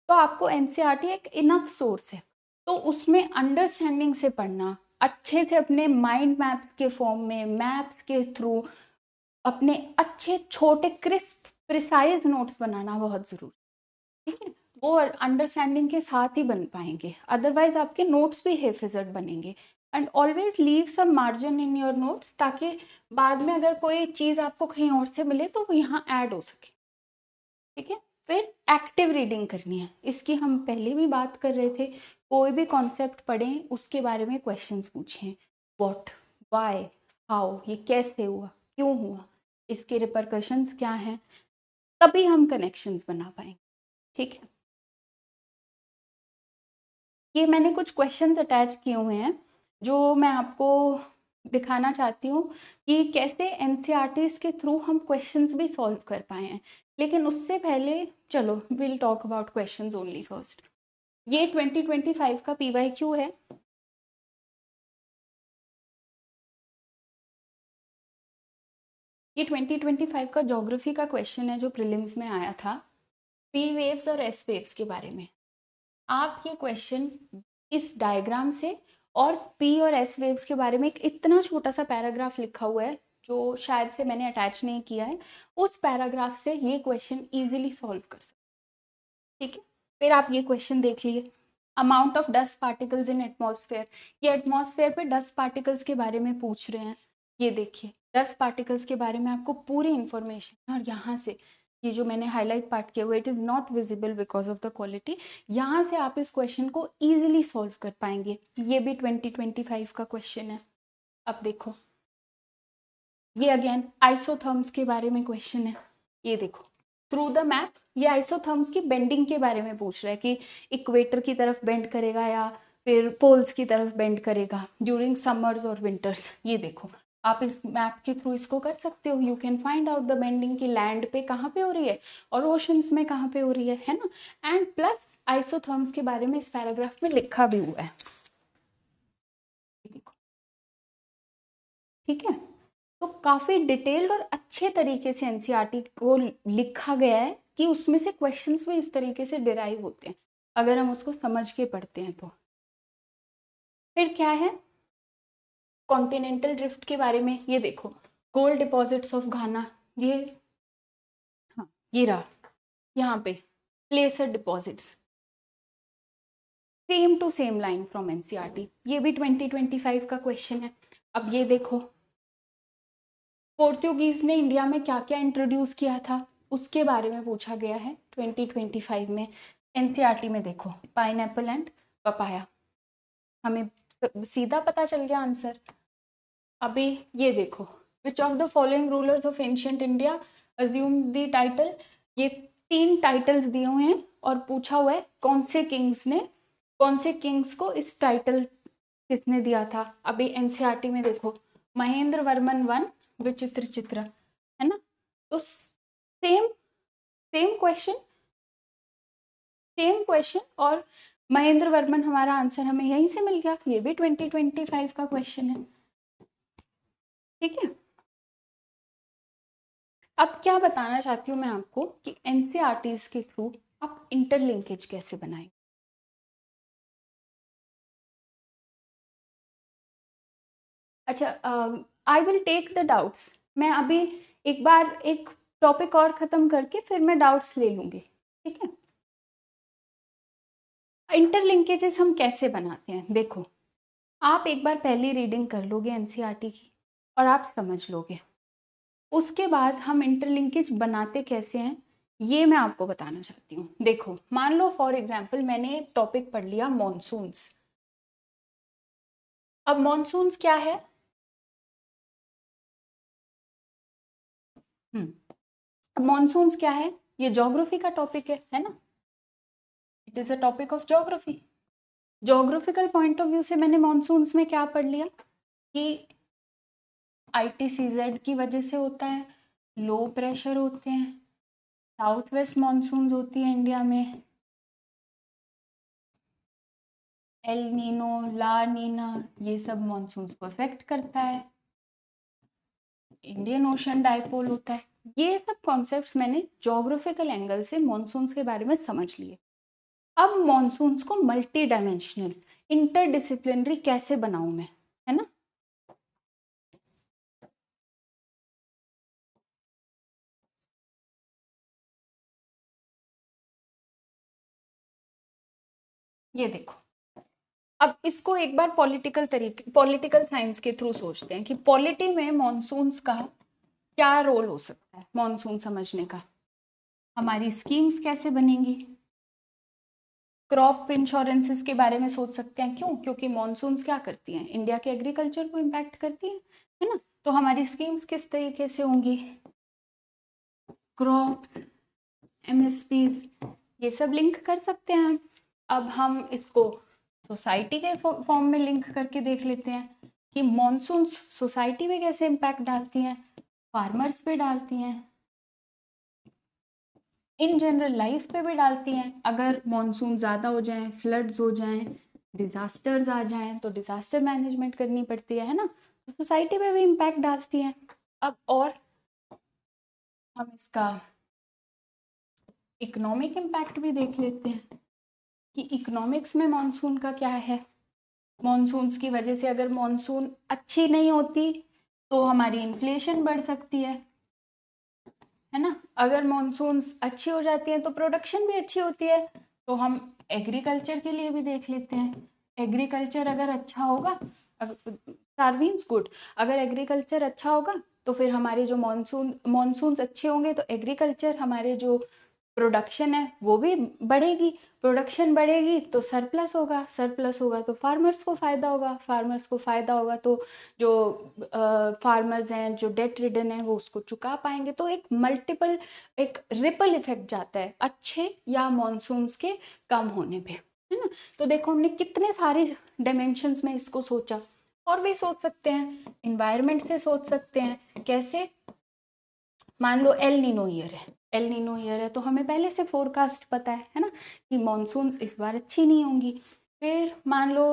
तो आपको एनसीईआरटी एक इनफ सोर्स है। तो उसमें अंडरस्टैंडिंग से पढ़ना, अच्छे से अपने माइंड मैप्स के फॉर्म में, मैप्स के थ्रू अपने अच्छे छोटे क्रिस्प प्रिसाइज नोट्स बनाना बहुत जरूरी। ठीक है, वो अंडरस्टैंडिंग के साथ ही बन पाएंगे, अदरवाइज आपके नोट्स भी हेफिजट बनेंगे। And always leave some margin in your notes, ताकि बाद में अगर कोई चीज़ आपको कहीं और से मिले तो वो यहाँ ऐड हो सके। ठीक है, फिर एक्टिव रीडिंग करनी है। इसकी हम पहले भी बात कर रहे थे। कोई भी कॉन्सेप्ट पढ़ें उसके बारे में क्वेश्चंस पूछें। व्हाट, व्हाई, हाउ, ये कैसे हुआ, क्यों हुआ, इसके रिपरकशंस क्या हैं, तभी हम कनेक्शंस बना पाएंगे। ठीक है, ये मैंने कुछ क्वेश्चंस अटैच किए हुए हैं जो मैं आपको दिखाना चाहती हूँ कि कैसे एनसीईआरटीज के थ्रू हम क्वेश्चंस भी सॉल्व कर पाए हैं। लेकिन उससे पहले चलो will talk about questions only first. ये 2025 का पीवाईक्यू है। ये 2025 का ज्योग्राफी का क्वेश्चन है जो प्रीलिम्स में आया था, पी वेव्स और एस वेव्स के बारे में। आप ये क्वेश्चन इस डायग्राम से और पी और एस वेव्स के बारे में एक इतना छोटा सा पैराग्राफ लिखा हुआ है जो शायद से मैंने अटैच नहीं किया है, उस पैराग्राफ से ये क्वेश्चन इजीली सॉल्व कर सकते। ठीक है, फिर आप ये क्वेश्चन देख लिए। Amount of dust particles in atmosphere, ये एटमॉस्फेयर पे डस्ट पार्टिकल्स के बारे में पूछ रहे हैं। ये देखिए, डस्ट पार्टिकल्स के बारे में आपको पूरी इंफॉर्मेशन, और यहाँ से ये जो मैंने हाईलाइट पार्ट किया हुआ, it is not visible because of the quality, यहाँ से आप इस क्वेश्चन को इजीली सॉल्व कर पाएंगे। ये भी 2025 का क्वेश्चन है। अब देखो, ये अगेन आइसोथर्म्स के बारे में क्वेश्चन है। ये देखो, थ्रू द मैप ये आइसोथर्म्स की बेंडिंग के बारे में पूछ रहा है कि इक्वेटर की तरफ बेंड करेगा या फिर पोल्स की तरफ बेंड करेगा ड्यूरिंग समर्स और विंटर्स। ये देखो, आप इस मैप के थ्रू इसको कर सकते हो। You can find out the bending की लैंड पे कहाँ पे हो रही है और ओशंस में कहाँ पे हो रही है ना। एंड प्लस आइसोथर्म्स के बारे में इस पैराग्राफ में लिखा भी हुआ है। देखो, ठीक है, तो काफी डिटेल्ड और अच्छे तरीके से एनसीईआरटी को लिखा गया है कि उसमें से क्वेश्चंस भी इस तरीके से डिराइव होते हैं अगर हम उसको समझ के पढ़ते हैं तो। फिर क्या है, कॉन्टिनेंटल ड्रिफ्ट के बारे में। ये देखो, गोल्ड डिपॉजिट्स ऑफ घाना, ये हाँ ये रहा यहाँ पे placer deposits, same to same line from NCERT. ये भी 2025 का क्वेश्चन है। अब ये देखो, पोर्तुगीज ने इंडिया में क्या क्या इंट्रोड्यूस किया था उसके बारे में पूछा गया है 2025 में एनसीईआरटी में। देखो, पाइनएप्पल एंड पपाया, हमें सीधा पता चल गया आंसर। अभी ये देखो, विच of the following rulers of ancient India assume the title. ये 3 टाइटल्स दिए हुए हैं और पूछा हुआ है कौन से किंग्स को इस टाइटल किसने दिया था। अभी एनसीईआरटी में देखो, महेंद्र वर्मन 1, विचित्र चित्र, है ना। तो सेम क्वेश्चन और महेंद्र वर्मन हमारा आंसर हमें यहीं से मिल गया। ये भी 2025 का क्वेश्चन है, ठीक है। अब क्या बताना चाहती हूँ मैं आपको कि एनसीईआरटी के थ्रू आप इंटरलिंकेज कैसे बनाएं। अच्छा, I will take the doubts. मैं अभी एक बार एक टॉपिक और खत्म करके फिर मैं डाउट्स ले लूंगी, ठीक है। इंटरलिंकेजेस हम कैसे बनाते हैं, देखो, आप एक बार पहली रीडिंग कर लोगे एनसीईआरटी की और आप समझ लोगे। उसके बाद हम इंटरलिंकेज बनाते कैसे हैं ये मैं आपको बताना चाहती हूँ। देखो, मान लो फॉर एग्जाम्पल मैंने टॉपिक पढ़ लिया मॉनसून्स। अब मॉनसून्स क्या है, अब मॉनसून्स क्या है, ये ज्योग्राफी का टॉपिक है ना। It is a topic of geography. Geographical point of view से मैंने मॉनसून्स में क्या पढ़ लिया कि ITCZ की वजह से होता है, लो प्रेशर होते हैं, साउथ वेस्ट मॉनसून्स होती है इंडिया में, एल नीनो, ला नीना, ये सब मॉनसून्स को अफेक्ट करता है, इंडियन ओशन डाइपोल होता है। ये सब कॉन्सेप्ट्स मैंने ज्योग्राफिकल एंगल से मॉनसून्स के बारे में समझ लिए। अब मॉनसून्स को मल्टी डायमेंशनल इंटरडिसिप्लिनरी कैसे बनाऊं मैं, है ना। ये देखो, अब इसको एक बार पॉलिटिकल साइंस के थ्रू सोचते हैं कि पॉलिटी में मॉनसून्स का क्या रोल हो सकता है मॉनसून समझने का। हमारी स्कीम्स कैसे बनेंगी, क्रॉप इंश्योरेंसेस के बारे में सोच सकते हैं। क्यों, क्योंकि मॉनसून्स क्या करती हैं, इंडिया के एग्रीकल्चर को इम्पैक्ट करती है ना। तो हमारी स्कीम्स किस तरीके से होंगी, क्रॉप्स, MSPs, ये सब लिंक कर सकते हैं हम। अब हम इसको सोसाइटी के फॉर्म में लिंक करके देख लेते हैं कि मॉनसून सोसाइटी में कैसे इम्पैक्ट डालती हैं, फार्मर्स पे डालती हैं, इन जनरल लाइफ पे भी डालती हैं। अगर मॉनसून ज़्यादा हो जाए, फ्लड्स हो जाएं, डिजास्टर्स आ जाएं तो डिजास्टर मैनेजमेंट करनी पड़ती है ना। तो सोसाइटी पे भी इम्पैक्ट डालती हैं। अब और हम इसका इकोनॉमिक इम्पैक्ट भी देख लेते हैं कि इकोनॉमिक्स में मॉनसून का क्या है। मॉनसून्स की वजह से अगर मॉनसून अच्छी नहीं होती तो हमारी इन्फ्लेशन बढ़ सकती है ना। अगर मॉनसून्स अच्छी हो जाती हैं तो प्रोडक्शन भी अच्छी होती है। तो हम एग्रीकल्चर के लिए भी देख लेते हैं। एग्रीकल्चर अगर अच्छा होगा, सार्विन्स गुड, अगर एग्रीकल्चर अच्छा होगा तो फिर हमारे जो मॉनसून्स अच्छे होंगे तो एग्रीकल्चर, हमारे जो प्रोडक्शन है वो भी बढ़ेगी। प्रोडक्शन बढ़ेगी तो सरप्लस होगा, सरप्लस होगा तो फार्मर्स को फ़ायदा होगा, फार्मर्स को फ़ायदा होगा तो जो फार्मर्स हैं जो डेट रिडन है वो उसको चुका पाएंगे। तो एक मल्टीपल, एक रिपल इफेक्ट जाता है अच्छे या मॉनसून्स के कम होने पे, है ना। तो देखो हमने कितने सारे डायमेंशंस में इसको सोचा। और भी सोच सकते हैं, इन्वायरमेंट से सोच सकते हैं। कैसे? मान लो एल नीनो ईयर है, एल नीनो ईयर है तो हमें पहले से फोरकास्ट पता है ना, कि मॉनसून्स इस बार अच्छी नहीं होंगी। फिर मान लो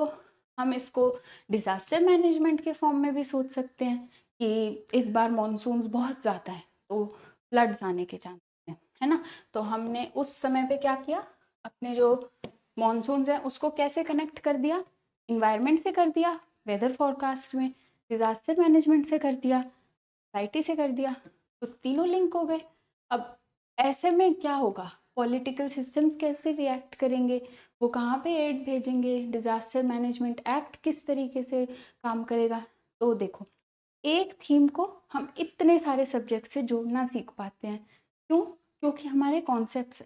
हम इसको डिजास्टर मैनेजमेंट के फॉर्म में भी सोच सकते हैं कि इस बार मॉनसून्स बहुत ज़्यादा है तो फ्लड्स आने के चांस है ना। तो हमने उस समय पे क्या किया, अपने जो मॉनसून्स हैं उसको कैसे कनेक्ट कर दिया, इन्वायरमेंट से कर दिया, वेदर फोरकास्ट में, डिजास्टर मैनेजमेंट से कर दिया, सोसाइटी से कर दिया, तो तीनों लिंक हो गए। अब ऐसे में क्या होगा, पॉलिटिकल सिस्टम्स कैसे रिएक्ट करेंगे, वो कहाँ पे एड भेजेंगे, डिजास्टर मैनेजमेंट एक्ट किस तरीके से काम करेगा। तो देखो एक थीम को हम इतने सारे सब्जेक्ट से जोड़ना सीख पाते हैं। क्यों? क्योंकि हमारे कॉन्सेप्ट्स,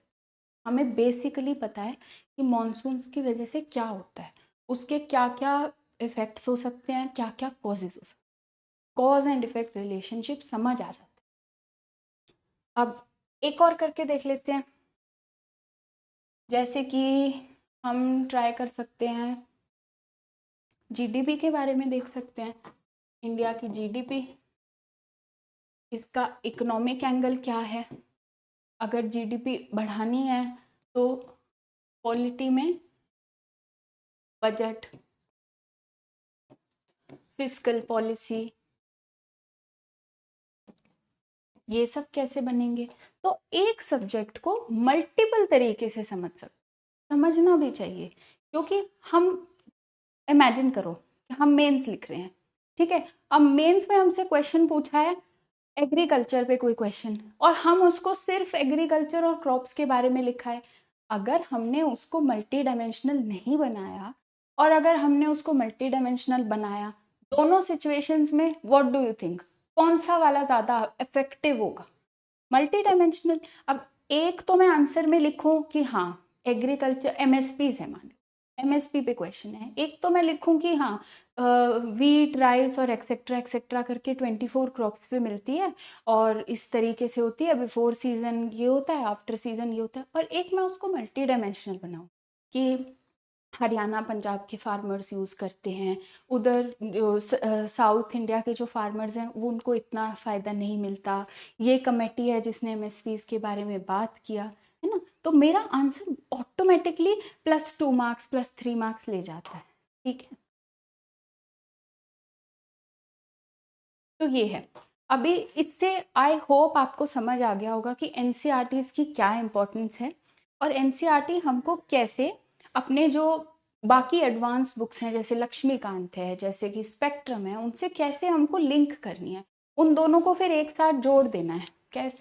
हमें बेसिकली पता है कि मॉनसून्स की वजह से क्या होता है, उसके क्या क्या इफेक्ट्स हो सकते हैं, क्या क्या कॉजेज हो सकते हैं, कॉज एंड इफेक्ट रिलेशनशिप समझ आ जाता है। अब एक और करके देख लेते हैं, जैसे कि हम ट्राई कर सकते हैं, जीडीपी के बारे में देख सकते हैं। इंडिया की जीडीपी, इसका इकोनॉमिक एंगल क्या है, अगर जीडीपी बढ़ानी है तो पॉलिटी में बजट, फिस्कल पॉलिसी, ये सब कैसे बनेंगे। तो एक सब्जेक्ट को मल्टीपल तरीके से समझना भी चाहिए। क्योंकि हम इमेजिन करो कि हम मेंस लिख रहे हैं, ठीक है, अब मेंस में हमसे क्वेश्चन पूछा है एग्रीकल्चर पे कोई क्वेश्चन, और हम उसको सिर्फ एग्रीकल्चर और क्रॉप्स के बारे में लिखा है। अगर हमने उसको मल्टी डायमेंशनल नहीं बनाया, और अगर हमने उसको मल्टी डायमेंशनल बनाया, दोनों सिचुएशंस में व्हाट डू यू थिंक, कौन सा वाला ज़्यादा इफेक्टिव होगा? Multi dimensional. अब एक तो मैं आंसर में लिखूं कि हाँ एग्रीकल्चर एमएसपीज है, मान लो एमएसपी पे क्वेश्चन है, एक तो मैं लिखूं कि हाँ वीट राइस और एक्सेट्रा एक्सेट्रा करके 24 क्रॉप्स पे मिलती है और इस तरीके से होती है, बिफोर सीजन ये होता है, आफ्टर सीजन ये होता है। और एक मैं उसको मल्टी डायमेंशनल बनाऊं कि हरियाणा पंजाब के फार्मर्स यूज़ करते हैं, उधर साउथ इंडिया के जो फार्मर्स हैं वो उनको इतना फ़ायदा नहीं मिलता, ये कमेटी है जिसने एमएसपीज के बारे में बात किया, है ना। तो मेरा आंसर ऑटोमेटिकली +2 मार्क्स +3 मार्क्स ले जाता है, ठीक है। तो ये है। अभी इससे आई होप आपको समझ आ गया होगा कि एनसीईआरटीज की क्या इम्पोर्टेंस है, और एनसीईआरटी हमको कैसे अपने जो बाकी एडवांस बुक्स हैं जैसे लक्ष्मीकांत है, जैसे कि स्पेक्ट्रम है, उनसे कैसे हमको लिंक करनी है, उन दोनों को फिर एक साथ जोड़ देना है, कैसे,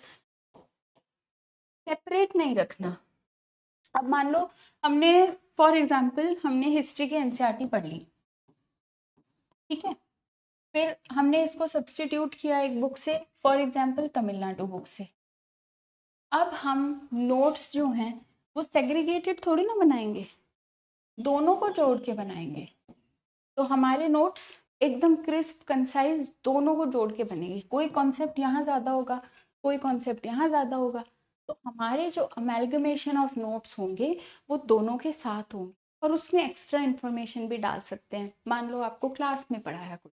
सेपरेट नहीं रखना। अब मान लो हमने, फॉर एग्जाम्पल हमने हिस्ट्री की एनसीईआरटी पढ़ ली, ठीक है, फिर हमने इसको सब्सटीट्यूट किया एक बुक से, फॉर एग्जाम्पल तमिलनाडु बुक से। अब हम नोट्स जो हैं वो सेग्रीगेटेड थोड़ी ना बनाएंगे, दोनों को जोड़ के बनाएंगे। तो हमारे नोट्स एकदम क्रिस्प कंसाइज दोनों को जोड़ के बनेंगे, कोई कॉन्सेप्ट यहाँ ज़्यादा होगा, कोई कॉन्सेप्ट यहाँ ज़्यादा होगा। तो हमारे जो अमेलगमेशन ऑफ नोट्स होंगे वो दोनों के साथ होंगे, और उसमें एक्स्ट्रा इन्फॉर्मेशन भी डाल सकते हैं। मान लो आपको क्लास में पढ़ाया कुछ,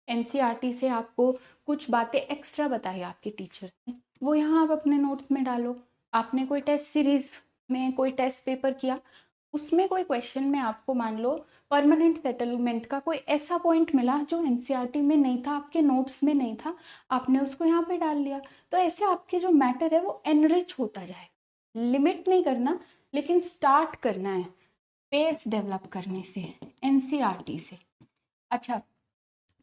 एनसीईआरटी से आपको कुछ बातें एक्स्ट्रा बताई आपके टीचर्स ने, वो यहाँ आप अपने नोट्स में डालो। आपने कोई टेस्ट सीरीज में कोई टेस्ट पेपर किया, उसमें कोई क्वेश्चन में आपको मान लो परमानेंट सेटलमेंट का कोई ऐसा पॉइंट मिला जो एनसीईआरटी में नहीं था, आपके नोट्स में नहीं था, आपने उसको यहाँ पे डाल लिया। तो ऐसे आपके जो मैटर है वो एनरिच होता जाएगा। लिमिट नहीं करना, लेकिन स्टार्ट करना है बेस डेवलप करने से, एनसीईआरटी से। अच्छा,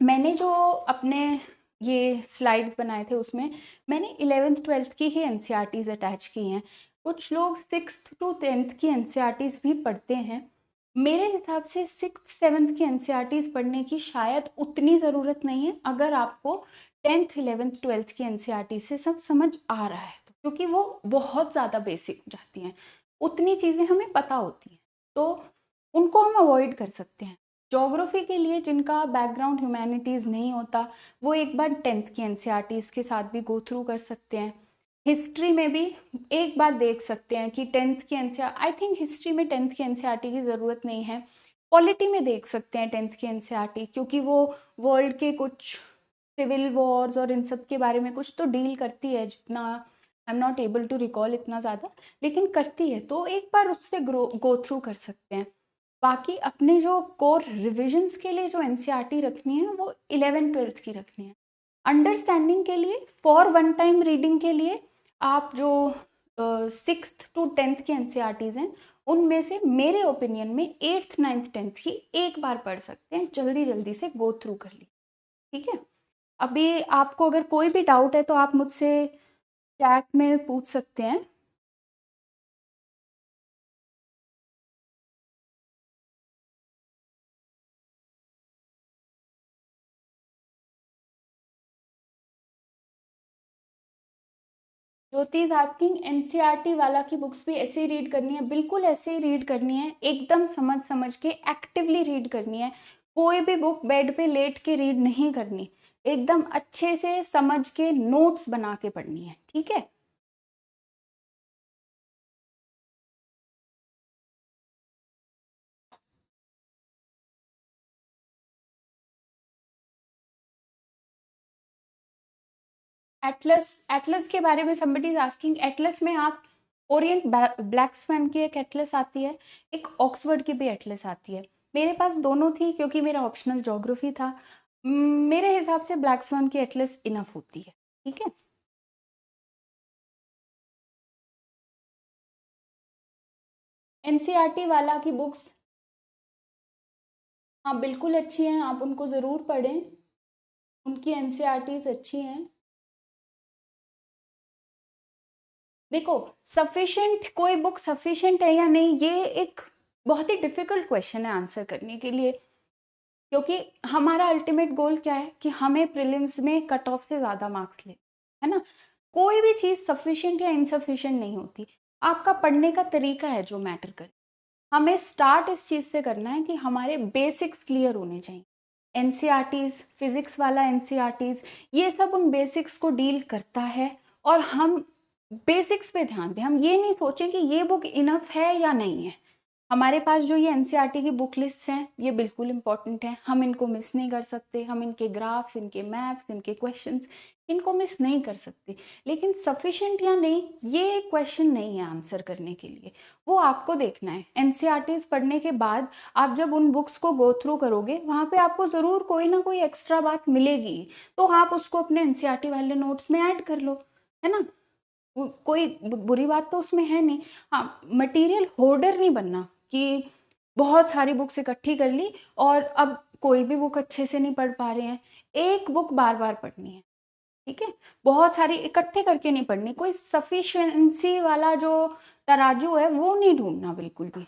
मैंने जो अपने ये स्लाइड्स बनाए थे उसमें मैंने 11th 12th की ही एनसीईआरटीज अटैच की हैं। कुछ लोग 6th to 10th की एनसीईआरटीज भी पढ़ते हैं। मेरे हिसाब से 6th 7th की एनसीईआरटीज पढ़ने की शायद उतनी ज़रूरत नहीं है, अगर आपको 10th 11th 12th की एनसीईआरटी से सब समझ आ रहा है तो, क्योंकि वो बहुत ज़्यादा बेसिक हो जाती हैं। उतनी चीज़ें हमें पता होती हैं, तो उनको हम अवॉइड कर सकते हैं। ज्योग्राफी के लिए जिनका बैकग्राउंड ह्यूमैनिटीज़ नहीं होता, वो एक बार 10th की एनसीईआरटीज़ के साथ भी गो थ्रू कर सकते हैं। हिस्ट्री में भी एक बार देख सकते हैं कि 10th की एनसीईआर, आई थिंक हिस्ट्री में 10th की एनसीईआरटी की ज़रूरत नहीं है। पॉलिटी में देख सकते हैं 10th की एनसीईआरटी, क्योंकि वो वर्ल्ड के कुछ सिविल वॉर्स और इन सब के बारे में कुछ तो डील करती है, जितना I am not able to recall इतना ज़्यादा, लेकिन करती है, तो एक बार उससे गो थ्रू कर सकते हैं। बाकी अपने जो कोर रिविजन्स के लिए जो एनसीईआरटी रखनी है वो 11th-12th की रखनी है। अंडरस्टैंडिंग के लिए, फॉर वन टाइम रीडिंग के लिए आप जो 6th to 10th की एनसीईआरटीज़ हैं, उनमें से मेरे ओपिनियन में 8th 9th 10th की एक बार पढ़ सकते हैं, जल्दी जल्दी से गो थ्रू कर ली। ठीक है, अभी आपको अगर कोई भी डाउट है तो आप मुझसे चैट में पूछ सकते हैं। ज्योति इज आस्किंग एनसीईआरटी वाला की बुक्स भी ऐसे ही रीड करनी है? बिल्कुल ऐसे ही रीड करनी है, एकदम समझ समझ के एक्टिवली रीड करनी है। कोई भी बुक बेड पे लेट के रीड नहीं करनी, एकदम अच्छे से समझ के नोट्स बना के पढ़नी है। ठीक है, एटलस, एटलस के बारे में समबडी इज आस्किंग। एटलस में आप ओरिएंट ब्लैक स्वैन की एक एटलस आती है, एक ऑक्सफोर्ड की भी एटलस आती है। मेरे पास दोनों थी क्योंकि मेरा ऑप्शनल ज्योग्राफी था। मेरे हिसाब से ब्लैक स्वैन की एटलस इनफ होती है। ठीक है, एनसीईआरटी वाला की बुक्स, हाँ बिल्कुल अच्छी हैं, आप उनको ज़रूर पढ़ें, उनकी एनसीईआरटीज अच्छी हैं। देखो, सफिशिएंट, कोई बुक सफिशिएंट है या नहीं, ये एक बहुत ही डिफिकल्ट क्वेश्चन है आंसर करने के लिए, क्योंकि हमारा अल्टीमेट गोल क्या है कि हमें प्रीलिम्स में कट ऑफ से ज़्यादा मार्क्स ले, है ना। कोई भी चीज़ सफिशिएंट या इनसफिशिएंट नहीं होती, आपका पढ़ने का तरीका है जो मैटर करे। हमें स्टार्ट इस चीज़ से करना है कि हमारे बेसिक्स क्लियर होने चाहिए। एनसीईआरटीज, फिजिक्स वाला एनसीईआरटीज, ये सब उन बेसिक्स को डील करता है, और हम बेसिक्स पे ध्यान दें। हम ये नहीं सोचें कि ये बुक इनफ है या नहीं है। हमारे पास जो ये एनसीईआरटी की बुक लिस्ट हैं, ये बिल्कुल इंपॉर्टेंट है, हम इनको मिस नहीं कर सकते। हम इनके ग्राफ्स, इनके मैप्स, इनके क्वेश्चंस, इनको मिस नहीं कर सकते। लेकिन सफिशिएंट या नहीं, ये क्वेश्चन नहीं है आंसर करने के लिए, वो आपको देखना है। एनसीईआरटीज पढ़ने के बाद आप जब उन बुक्स को गो थ्रू करोगे, वहाँ पे आपको ज़रूर कोई ना कोई एक्स्ट्रा बात मिलेगी, तो आप उसको अपने एनसीईआरटी वाले नोट्स में ऐड कर लो, है ना। कोई बुरी बात तो उसमें है नहीं। हाँ, मटेरियल होर्डर नहीं बनना कि बहुत सारी बुक्स इकट्ठी कर ली और अब कोई भी बुक अच्छे से नहीं पढ़ पा रहे हैं। एक बुक बार बार पढ़नी है। ठीक है, बहुत सारी इकट्ठे करके नहीं पढ़नी। कोई सफिशिएंसी वाला जो तराजू है वो नहीं ढूंढना बिल्कुल भी।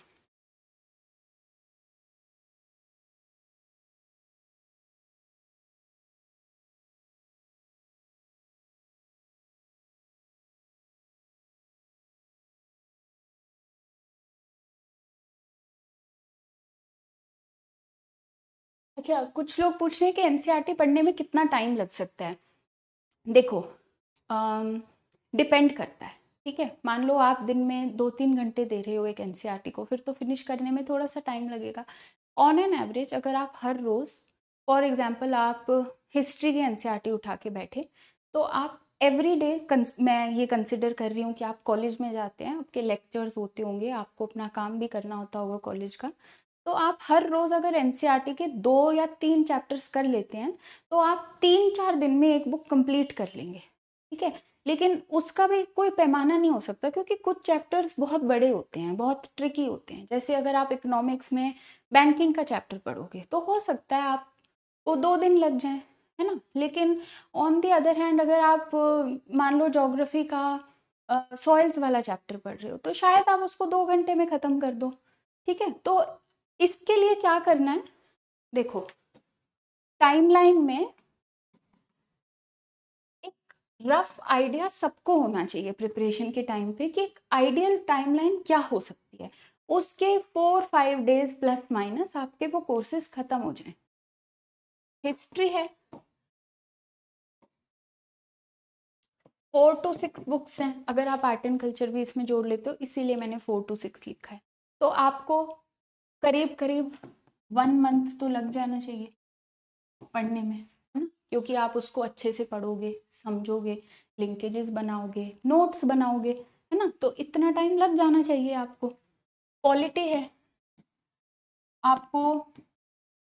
अच्छा, कुछ लोग पूछ रहे हैं कि एनसीईआरटी पढ़ने में कितना टाइम लग सकता है। देखो, डिपेंड करता है। ठीक है, मान लो आप दिन में 2-3 घंटे दे रहे हो एक एनसीईआरटी को, फिर तो फिनिश करने में थोड़ा सा टाइम लगेगा। ऑन एन एवरेज अगर आप हर रोज़, फॉर एग्जांपल आप हिस्ट्री की एनसीईआरटी उठा के बैठे, तो आप एवरी डे, मैं ये कंसिडर कर रही हूँ कि आप कॉलेज में जाते हैं, आपके लेक्चर्स होते होंगे, आपको अपना काम भी करना होता होगा कॉलेज का, तो आप हर रोज़ अगर एनसीईआरटी के 2 या 3 चैप्टर्स कर लेते हैं, तो आप 3-4 दिन में एक बुक कंप्लीट कर लेंगे। ठीक है, लेकिन उसका भी कोई पैमाना नहीं हो सकता, क्योंकि कुछ चैप्टर्स बहुत बड़े होते हैं, बहुत ट्रिकी होते हैं। जैसे अगर आप इकोनॉमिक्स में बैंकिंग का चैप्टर पढ़ोगे, तो हो सकता है आपको 2 दिन लग जाए, है ना। लेकिन ऑन द अदर हैंड अगर आप मान लो ज्योग्राफी का सॉइल्स वाला चैप्टर पढ़ रहे हो, तो शायद आप उसको 2 घंटे में ख़त्म कर दो। ठीक है, तो इसके लिए क्या करना है, देखो, टाइमलाइन में एक रफ आइडिया सबको होना चाहिए प्रिपरेशन के टाइम पे कि एक आइडियल टाइमलाइन क्या हो सकती है, उसके 4-5 डेज प्लस माइनस आपके वो कोर्सेज खत्म हो जाएं। हिस्ट्री है 4 to 6 बुक्स हैं, अगर आप आर्ट एंड कल्चर भी इसमें जोड़ लेते हो, इसीलिए मैंने 4 to 6 लिखा है। तो आपको करीब करीब 1 मंथ तो लग जाना चाहिए पढ़ने में, है ना, क्योंकि आप उसको अच्छे से पढ़ोगे, समझोगे, लिंकेजेस बनाओगे, नोट्स बनाओगे, है ना, तो इतना टाइम लग जाना चाहिए आपको। पॉलिटी है, आपको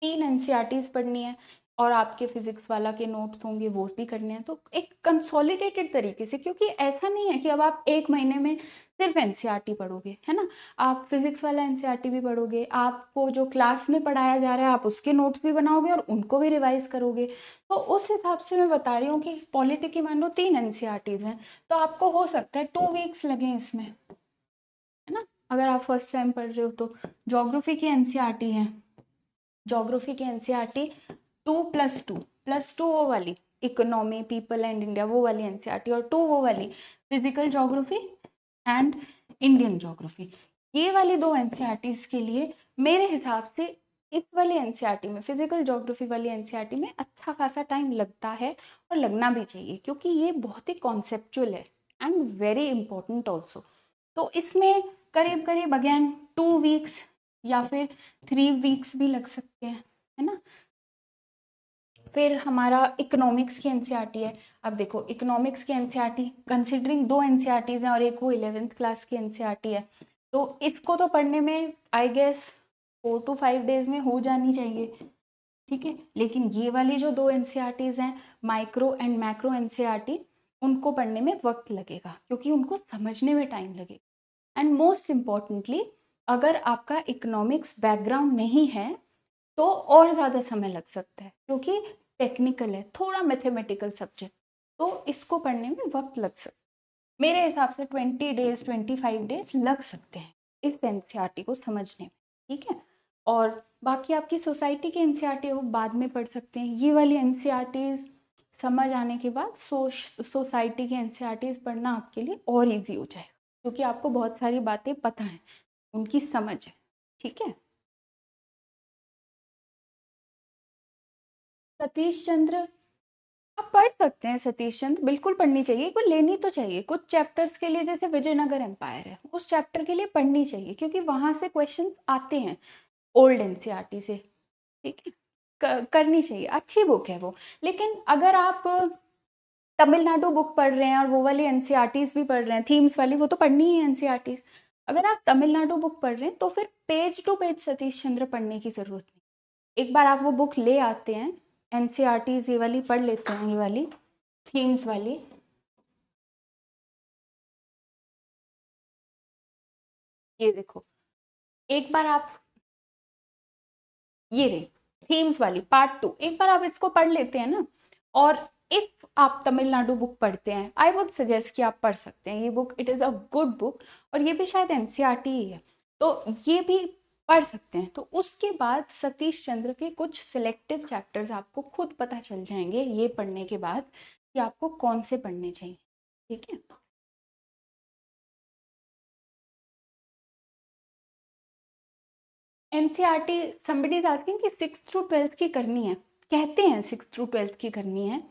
3 NCERTs पढ़नी है और आपके फिजिक्स वाला के नोट्स होंगे वो भी करने हैं, तो एक कंसोलिडेटेड तरीके से, क्योंकि ऐसा नहीं है कि अब आप एक महीने में सिर्फ एनसीईआरटी पढ़ोगे, है ना, आप फिजिक्स वाला एनसीईआरटी भी पढ़ोगे, आपको जो क्लास में पढ़ाया जा रहा है आप उसके नोट्स भी बनाओगे और उनको भी रिवाइज करोगे। तो उस हिसाब से मैं बता रही हूँ कि पॉलिटी की मान लो 3 NCERTs हैं, तो आपको हो सकता है 2 वीक्स लगे इसमें, है ना, अगर आप फर्स्ट टाइम पढ़ रहे हो तो। ज्योग्राफी की एनसीईआरटी है, ज्योग्राफी की एनसीईआरटी 2+2+2 वो वाली इकोनॉमी, पीपल एंड इंडिया वो वाली एनसीईआरटी, और 2 वो वाली physical geography and Indian geography. ये वाली 2 एनसीईआरटीज के लिए मेरे हिसाब से इस वाली एनसीईआरटी में, फिजिकल ज्योग्राफी वाली एनसीईआरटी में अच्छा खासा टाइम लगता है और लगना भी चाहिए, क्योंकि ये बहुत ही कॉन्सेप्चुअल है एंड वेरी इंपॉर्टेंट ऑल्सो। तो इसमें करीब करीब अगेन 2 वीक्स या फिर 3 वीक्स भी लग सकते हैं, है ना। फिर हमारा इकोनॉमिक्स की एनसीईआरटी है। अब देखो इकोनॉमिक्स की एनसीईआरटी कंसिडरिंग 2 NCERTs हैं और एक वो 11th क्लास की एनसीईआरटी है, तो इसको तो पढ़ने में आई गेस 4 to 5 डेज में हो जानी चाहिए, ठीक है। लेकिन ये वाली जो 2 NCERTs हैं, माइक्रो एंड मैक्रो एनसीईआरटी, उनको पढ़ने में वक्त लगेगा क्योंकि उनको समझने में टाइम लगेगा। एंड मोस्ट इम्पॉर्टेंटली, अगर आपका इकोनॉमिक्स बैकग्राउंड नहीं है तो और ज़्यादा समय लग सकता है, क्योंकि टेक्निकल है, थोड़ा मैथमेटिकल सब्जेक्ट, तो इसको पढ़ने में वक्त लग सकता है। मेरे हिसाब से 20 डेज 25 डेज लग सकते हैं इस एनसीईआरटी को समझने में, ठीक है। और बाकी आपकी सोसाइटी की एनसीईआरटी वो बाद में पढ़ सकते हैं। ये वाली एनसीईआरटी समझ आने के बाद सोसाइटी की एनसीईआरटी पढ़ना आपके लिए और इजी हो जाएगा, क्योंकि आपको बहुत सारी बातें पता हैं, उनकी समझ है, ठीक है। सतीश चंद्र आप पढ़ सकते हैं, सतीश चंद्र बिल्कुल पढ़नी चाहिए, कोई लेनी तो चाहिए कुछ चैप्टर्स के लिए, जैसे विजयनगर एम्पायर है उस चैप्टर के लिए पढ़नी चाहिए, क्योंकि वहां से क्वेश्चन आते हैं ओल्ड एनसीईआरटी से, ठीक है। करनी चाहिए, अच्छी बुक है वो। लेकिन अगर आप तमिलनाडु बुक पढ़ रहे हैं और वो वाली एनसीईआरटीज भी पढ़ रहे हैं थीम्स वाली, वो तो पढ़नी ही है एनसीईआरटीज। अगर आप तमिलनाडु बुक पढ़ रहे हैं तो फिर page to page Satish Chandra पढ़ने की जरूरत नहीं, एक बार आप वो बुक ले आते हैं, एनसीईआरटीज ये वाली पढ़ लेते हैं, ये वाली थीम्स वाली, ये देखो, एक बार आप ये रही थीम्स वाली पार्ट 2, एक बार आप इसको पढ़ लेते हैं ना, और इफ आप तमिलनाडु बुक पढ़ते हैं, आई वुड सजेस्ट कि आप पढ़ सकते हैं ये book, it is a good book, और ये भी शायद एनसीईआरटी ही है, तो ये भी पढ़ सकते हैं। तो उसके बाद सतीश चंद्र के कुछ सिलेक्टिव चैप्टर्स आपको खुद पता चल जाएंगे ये पढ़ने के बाद कि आपको कौन से पढ़ने चाहिए, ठीक है। एनसीईआरटी समबडी इज आस्किंग कि 6th to 12th की करनी है, कहते हैं 6th to 12th की करनी है,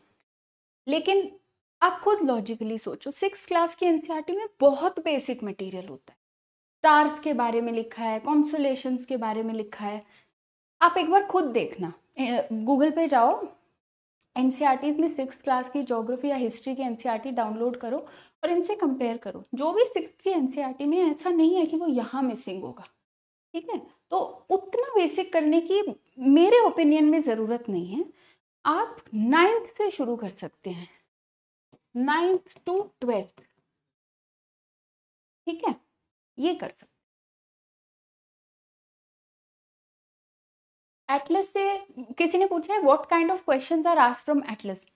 लेकिन आप खुद लॉजिकली सोचो, 6th क्लास की एनसीईआरटी में बहुत बेसिक मटेरियल होता है, स्टार्स के बारे में लिखा है, कॉन्सुलेशंस के बारे में लिखा है, आप एक बार खुद देखना, गूगल पे जाओ, एनसीईआरटी में 6th क्लास की ज्योग्राफी या हिस्ट्री की एनसीईआरटी डाउनलोड करो और इनसे कंपेयर करो, जो भी 6th की एनसीईआरटी में, ऐसा नहीं है कि वो यहाँ मिसिंग होगा, ठीक है। तो उतना बेसिक करने की मेरे ओपिनियन में ज़रूरत नहीं है, आप 9th से शुरू कर सकते हैं, 9th to 12th, ठीक है, ये कर सकते। एटलस से किसी ने पूछा है what kind of questions are asked from atlas.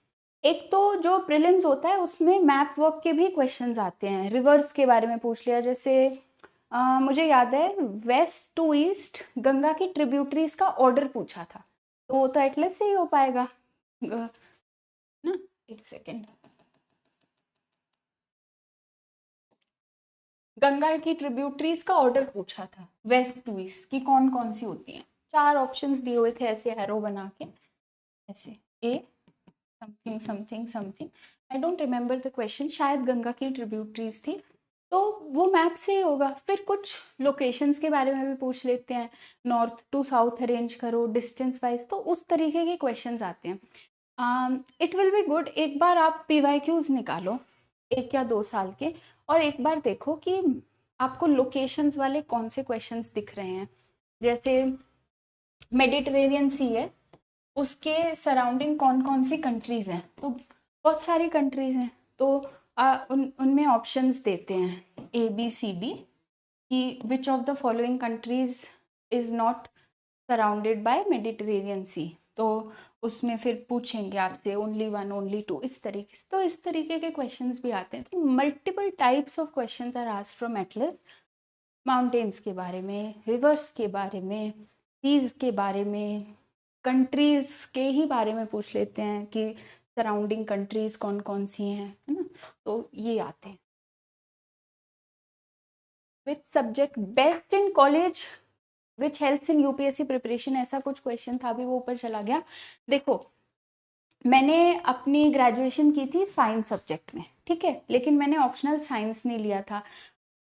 एक तो जो प्रीलिम्स होता है उसमें मैप वर्क के भी क्वेश्चंस आते हैं, रिवर्स के बारे में पूछ लिया, जैसे मुझे याद है वेस्ट टू ईस्ट गंगा की ट्रिब्यूटरीज का ऑर्डर पूछा था, तो वो तो एटलस से ही हो पाएगा, ना, एक सेकेंड, गंगा की ट्रिब्यूटरीज का ऑर्डर पूछा था वेस्ट टू ईस्ट की कौन कौन सी होती हैं। 4 ऑप्शंस दिए हुए थे ऐसे एरो बना के, ऐसे a something something something, I don't remember the question, शायद गंगा की ट्रिब्यूटरीज थी। तो वो मैप से ही होगा। फिर कुछ लोकेशंस के बारे में भी पूछ लेते हैं, नॉर्थ टू साउथ अरेंज करो डिस्टेंस वाइज, तो उस तरीके के क्वेश्चंस आते हैं। इट विल बी गुड, एक बार आप PYQs निकालो 1 या 2 साल के, और एक बार देखो कि आपको लोकेशंस वाले कौन से क्वेश्चंस दिख रहे हैं। जैसे मेडिटेरेनियन सी है, उसके सराउंडिंग कौन कौन सी कंट्रीज हैं, तो बहुत सारी कंट्रीज हैं। तो उनमें ऑप्शंस देते हैं ABCD कि which of the following countries is not surrounded by Mediterranean sea. तो उसमें फिर पूछेंगे आपसे ओनली 1 ओनली 2 इस तरीके से। तो इस तरीके के क्वेश्चंस भी आते हैं। तो multiple types of questions are asked from atlas. Mountains के बारे में, रिवर्स के बारे में, सीज के बारे में, कंट्रीज के ही बारे में पूछ लेते हैं कि सराउंडिंग कंट्रीज कौन कौन सी हैं, है ना। तो ये आते हैं। Which subject best in college which helps in UPSC preparation, ऐसा कुछ क्वेश्चन था, अभी वो ऊपर चला गया। देखो, मैंने अपनी ग्रेजुएशन की थी साइंस सब्जेक्ट में, ठीक है, लेकिन मैंने ऑप्शनल साइंस नहीं लिया था।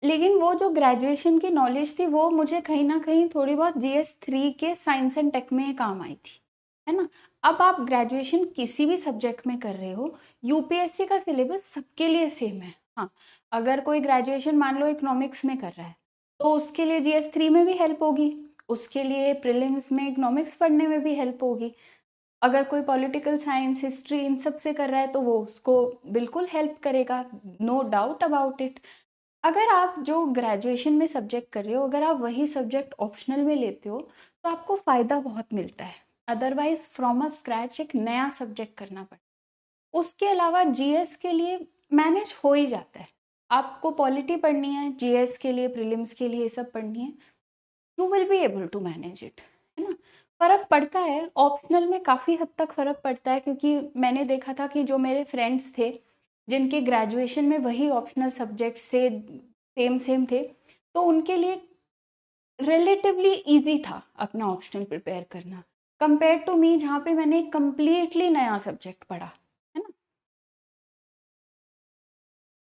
लेकिन वो जो ग्रेजुएशन की नॉलेज थी वो मुझे कहीं ना कहीं थोड़ी बहुत GS3 के साइंस एंड टेक में काम आई थी, है ना। अब आप ग्रेजुएशन किसी भी सब्जेक्ट में कर रहे हो, UPSC का सिलेबस सबके लिए सेम है। हाँ, अगर कोई ग्रेजुएशन मान लो इकोनॉमिक्स में कर रहा है तो उसके लिए GS3 में भी हेल्प होगी, उसके लिए प्रीलिम्स में इकोनॉमिक्स पढ़ने में भी हेल्प होगी। अगर कोई पॉलिटिकल साइंस, हिस्ट्री इन सब से कर रहा है तो वो उसको बिल्कुल हेल्प करेगा, नो डाउट अबाउट इट। अगर आप जो ग्रेजुएशन में सब्जेक्ट कर रहे हो, अगर आप वही सब्जेक्ट ऑप्शनल में लेते हो तो आपको फ़ायदा बहुत मिलता है। अदरवाइज फ्रॉम अ स्क्रैच एक नया सब्जेक्ट करना पड़ता। उसके अलावा GS के लिए मैनेज हो ही जाता है। आपको पॉलिटी पढ़नी है, GS के लिए, प्रीलिम्स के लिए ये सब पढ़नी है, you will be able to manage it, है ना। फर्क पड़ता है, ऑप्शनल में काफ़ी हद तक फर्क पड़ता है, क्योंकि मैंने देखा था कि जो मेरे फ्रेंड्स थे जिनके ग्रेजुएशन में वही ऑप्शनल सब्जेक्ट से सेम सेम थे, तो उनके लिए रिलेटिवली इजी था अपना ऑप्शनल प्रिपेयर करना, कंपेयर टू मी जहाँ पे मैंने कम्प्लीटली नया सब्जेक्ट पढ़ा, है ना।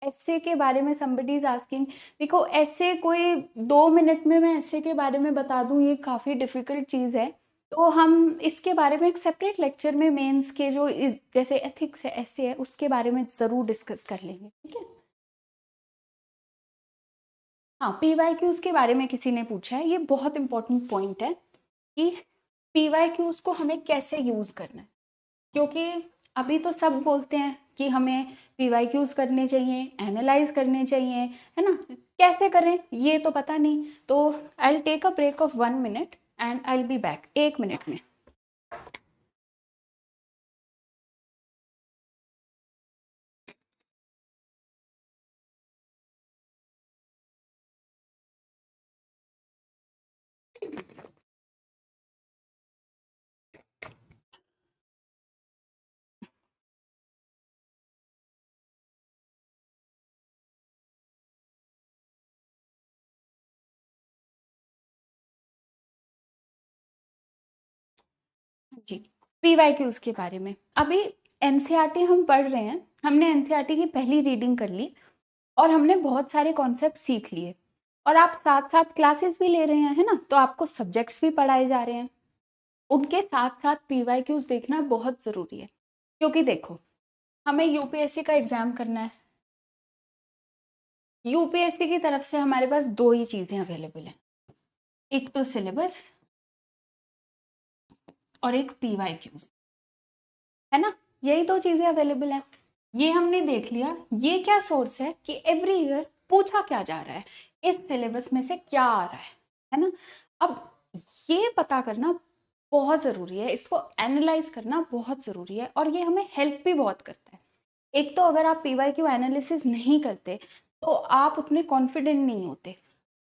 एस्से के बारे में somebody is asking, देखो एस्से कोई 2 मिनट में मैं एस्से के बारे में बता दूं ये काफ़ी डिफ़िकल्ट चीज़ है। तो हम इसके बारे में एक सेपरेट लेक्चर में मेंस के जो जैसे एथिक्स है, एस्से है, उसके बारे में ज़रूर डिस्कस कर लेंगे, ठीक है। हाँ, PYQs के बारे में किसी ने पूछा है, ये बहुत इंपॉर्टेंट पॉइंट है कि PYQs को हमें कैसे यूज़ करना है। क्योंकि अभी तो सब बोलते हैं कि हमें PYQs करने चाहिए, एनालाइज करने चाहिए, है ना। कैसे करें ये तो पता नहीं। तो I will take a break of 1 minute and I will be back 1 minute में। जी, PYQs के बारे में अभी NCERT हम पढ़ रहे हैं, हमने NCERT की पहली रीडिंग कर ली और हमने बहुत सारे कॉन्सेप्ट सीख लिए, और आप साथ साथ क्लासेस भी ले रहे हैं, है ना, तो आपको सब्जेक्ट्स भी पढ़ाए जा रहे हैं। उनके साथ साथ PYQs देखना बहुत ज़रूरी है, क्योंकि देखो हमें UPSC का एग्ज़ाम करना है। UPSC की तरफ से हमारे पास 2 ही चीज़ें अवेलेबल हैं, एक तो सिलेबस और एक PYQs, है ना। यही 2 चीज़ें अवेलेबल हैं। ये हमने देख लिया, ये क्या सोर्स है कि एवरी ईयर पूछा क्या जा रहा है, इस सिलेबस में से क्या आ रहा है ना। अब ये पता करना बहुत ज़रूरी है, इसको एनालाइज करना बहुत ज़रूरी है, और ये हमें हेल्प भी बहुत करता है। एक तो अगर आप PYQ एनालिसिस नहीं करते तो आप उतने कॉन्फिडेंट नहीं होते।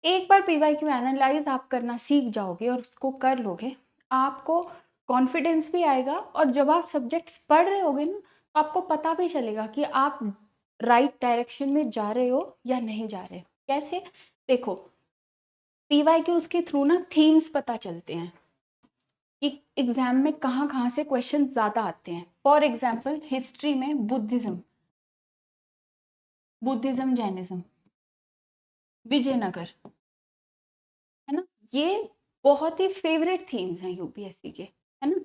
एक बार PYQ एनालाइज आप करना सीख जाओगे और उसको कर लोगे, आपको कॉन्फिडेंस भी आएगा, और जब आप सब्जेक्ट्स पढ़ रहे होगे ना तो आपको पता भी चलेगा कि आप राइट डायरेक्शन में जा रहे हो या नहीं जा रहे हो। कैसे? देखो, पीवाईक्यूज के थ्रू ना थीम्स पता चलते हैं कि एग्जाम में कहाँ कहाँ से क्वेश्चन ज्यादा आते हैं। फॉर एग्जाम्पल हिस्ट्री में बुद्धिज्म जैनिज्म, विजयनगर, है ना, ये बहुत ही फेवरेट थीम्स हैं यूपीएससी के, है ना।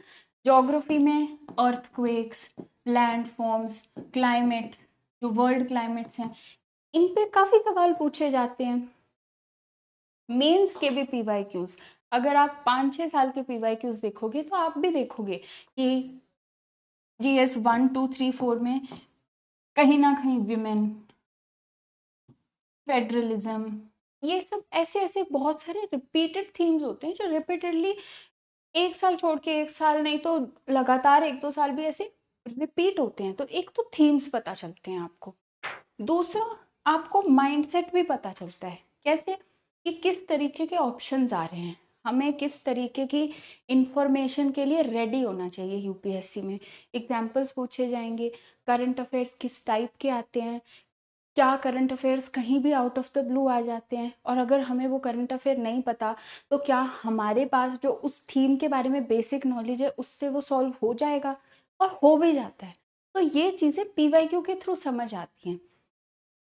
ज्योग्राफी में अर्थक्वेक्स, लैंड फॉर्म्स, क्लाइमेट, जो वर्ल्ड क्लाइमेट्स हैं, इन पे काफी सवाल पूछे जाते हैं। मेंस के भी पीवाईक्यूज, अगर आप 5-6 साल के पीवाईक्यूज देखोगे तो आप भी देखोगे कि जीएस 1, 2, 3, 4 में कहीं ना कहीं विमेन, फेडरलिज्म, ये सब ऐसे ऐसे बहुत सारे रिपीटेड थीम्स होते हैं जो रिपीटेडली एक साल छोड़ के एक साल नहीं तो लगातार 1-2 साल भी ऐसे रिपीट होते हैं। तो एक तो थीम्स पता चलते हैं आपको, दूसरा आपको माइंडसेट भी पता चलता है। कैसे? कि किस तरीके के ऑप्शंस आ रहे हैं, हमें किस तरीके की इंफॉर्मेशन के लिए रेडी होना चाहिए। यूपीएससी में एग्जाम्पल्स पूछे जाएंगे, करंट अफेयर्स किस टाइप के आते हैं, क्या करंट अफेयर्स कहीं भी आउट ऑफ द ब्लू आ जाते हैं, और अगर हमें वो करंट अफेयर नहीं पता तो क्या हमारे पास जो उस थीम के बारे में बेसिक नॉलेज है उससे वो सॉल्व हो जाएगा, और हो भी जाता है। तो ये चीज़ें पीवाईक्यू के थ्रू समझ आती हैं।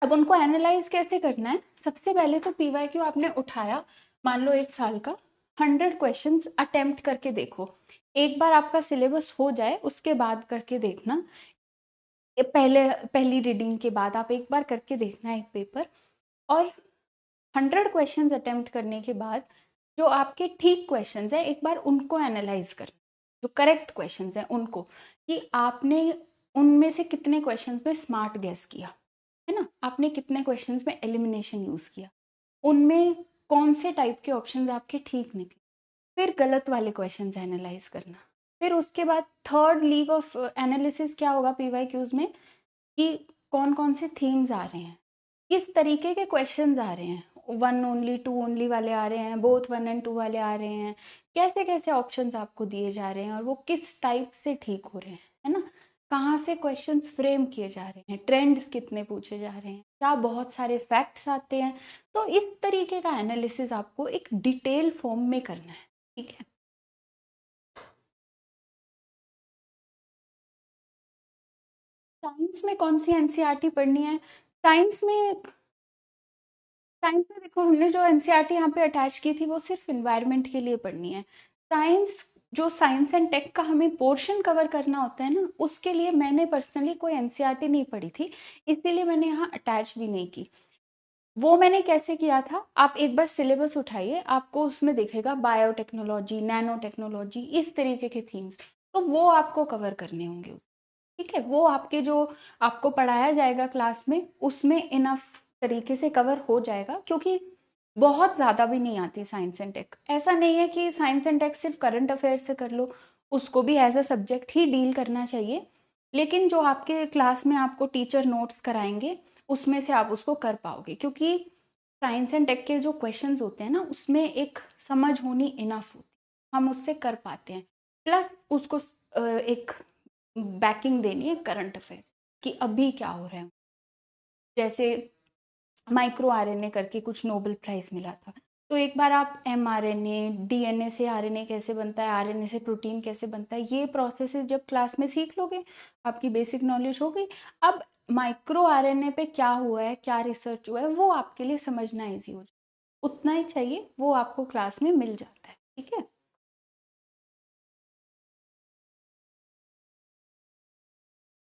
अब उनको एनालाइज कैसे करना है? सबसे पहले तो पीवाईक्यू आपने उठाया, मान लो 1 साल का, 100 क्वेश्चंस अटेम्प्ट करके देखो। एक बार आपका सिलेबस हो जाए उसके बाद करके देखना, पहली रीडिंग के बाद आप एक बार करके देखना एक पेपर, और 100 क्वेश्चंस अटेम्प्ट करने के बाद जो आपके ठीक क्वेश्चंस हैं एक बार उनको एनालाइज करना, जो करेक्ट क्वेश्चंस हैं उनको, कि आपने उनमें से कितने क्वेश्चंस में स्मार्ट गेस किया, है ना, आपने कितने क्वेश्चंस में एलिमिनेशन यूज किया, उनमें कौन से टाइप के ऑप्शंस आपके ठीक निकले, फिर गलत वाले क्वेश्चंस एनालाइज करना। फिर उसके बाद थर्ड लीग ऑफ एनालिसिस क्या होगा पीवाईक्यूज में, कि कौन कौन से थीम्स आ रहे हैं, किस तरीके के क्वेश्चंस आ रहे हैं, 1 ओनली 2 ओनली वाले आ रहे हैं, बोथ 1 and 2 वाले आ रहे हैं, कैसे कैसे ऑप्शंस आपको दिए जा रहे हैं और वो किस टाइप से ठीक हो रहे हैं, है ना, कहाँ से क्वेश्चंस फ्रेम किए जा रहे हैं, ट्रेंड्स कितने पूछे जा रहे हैं, क्या बहुत सारे फैक्ट्स आते हैं। तो इस तरीके का एनालिसिस आपको एक डिटेल फॉर्म में करना है, ठीक है। साइंस में कौन सी एनसीईआरटी पढ़नी है? साइंस में साइंस में देखो, हमने जो एनसीईआरटी यहाँ पे अटैच की थी वो सिर्फ इन्वायरमेंट के लिए पढ़नी है। साइंस, जो साइंस एंड टेक का हमें पोर्शन कवर करना होता है ना, उसके लिए मैंने पर्सनली कोई एनसीईआरटी नहीं पढ़ी थी, इसीलिए मैंने यहाँ अटैच भी नहीं की। वो मैंने कैसे किया था, आप एक बार सिलेबस उठाइए, आपको उसमें दिखेगा बायोटेक्नोलॉजी, नैनो टेक्नोलॉजी, इस तरीके के थीम्स, तो वो आपको कवर करने होंगे, ठीक है। वो आपके जो आपको पढ़ाया जाएगा क्लास में उसमें इनफ तरीके से कवर हो जाएगा, क्योंकि बहुत ज़्यादा भी नहीं आती साइंस एंड टेक। ऐसा नहीं है कि साइंस एंड टेक सिर्फ करंट अफेयर से कर लो, उसको भी एज अ सब्जेक्ट ही डील करना चाहिए, लेकिन जो आपके क्लास में आपको टीचर नोट्स कराएंगे उसमें से आप उसको कर पाओगे, क्योंकि साइंस एंड टेक के जो क्वेश्चंस होते हैं ना उसमें एक समझ होनी इनफ होती है, हम उससे कर पाते हैं, प्लस उसको एक बैकिंग देनी है करंट अफेयर्स कि अभी क्या हो रहा है। जैसे माइक्रो आरएनए करके कुछ नोबेल प्राइज मिला था, तो एक बार आप एमआरएनए, डीएनए से आरएनए कैसे बनता है, आरएनए से प्रोटीन कैसे बनता है, ये प्रोसेसेस जब क्लास में सीख लोगे आपकी बेसिक नॉलेज हो गई। अब माइक्रो आरएनए पे क्या हुआ है, क्या रिसर्च हुआ है, वो आपके लिए समझना ईजी हो जाए, उतना ही चाहिए, वो आपको क्लास में मिल जाता है, ठीक है।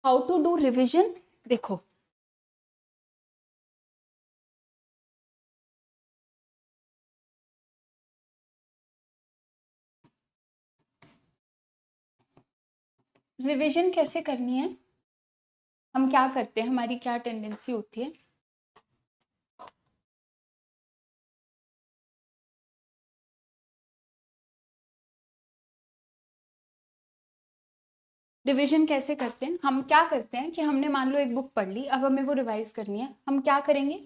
How to do revision? देखो, रिविजन कैसे करनी है, हम क्या करते हैं, हमारी क्या टेंडेंसी होती है। रिवीजन कैसे करते हैं, हम क्या करते हैं कि हमने मान लो एक बुक पढ़ ली, अब हमें वो रिवाइज करनी है, हम क्या करेंगे,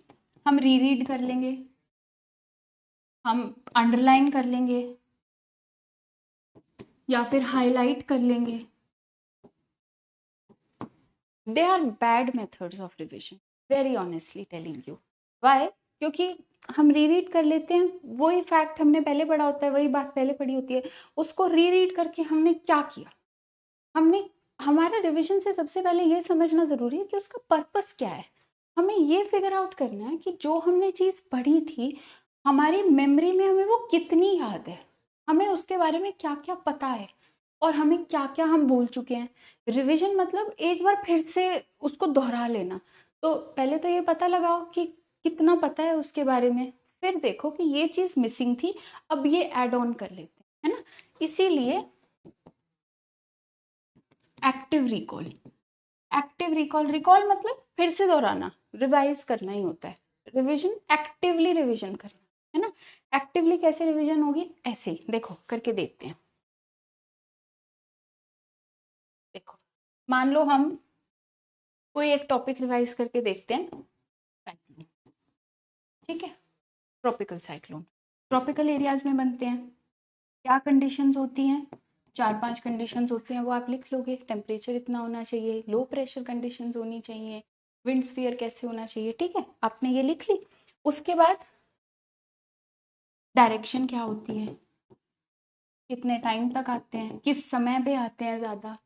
हम रीरीड कर लेंगे, हम अंडरलाइन कर लेंगे, या फिर हाईलाइट कर लेंगे। They are bad methods of revision, very honestly telling you. Why? क्योंकि हम रीरीड कर लेते हैं, वही फैक्ट हमने पहले पढ़ा होता है, वही बात पहले पढ़ी होती है, उसको रीरीड करके हमने क्या किया, हमने हमारा रिवीजन से सबसे पहले ये समझना ज़रूरी है कि उसका पर्पस क्या है। हमें ये फिगर आउट करना है कि जो हमने चीज़ पढ़ी थी, हमारी मेमोरी में हमें वो कितनी याद है, हमें उसके बारे में क्या क्या पता है, और हमें क्या क्या हम भूल चुके हैं। रिवीजन मतलब एक बार फिर से उसको दोहरा लेना। तो पहले तो ये पता लगाओ कि कितना पता है उसके बारे में, फिर देखो कि ये चीज़ मिसिंग थी, अब ये ऐड ऑन कर लेते हैं, है ना। इसीलिए active recall, active recall, recall मतलब फिर से दोहराना, रिवाइज करना ही होता है। रिवीजन एक्टिवली रिवीजन करना, है ना। एक्टिवली कैसे रिवीजन होगी, ऐसे ही देखो करके देखते हैं। देखो मान लो हम कोई एक टॉपिक रिवाइज करके देखते हैं, ठीक है। ट्रॉपिकल साइक्लोन, ट्रॉपिकल एरियाज में बनते हैं, क्या कंडीशंस होती हैं, 4-5 कंडीशंस होती हैं, वो आप लिख लोगे। टेम्परेचर इतना होना चाहिए, लो प्रेशर कंडीशंस होनी चाहिए, विंड स्फीयर कैसे होना चाहिए, ठीक है, आपने ये लिख ली। उसके बाद डायरेक्शन क्या होती है, कितने टाइम तक आते हैं, किस समय पे आते हैं ज़्यादा,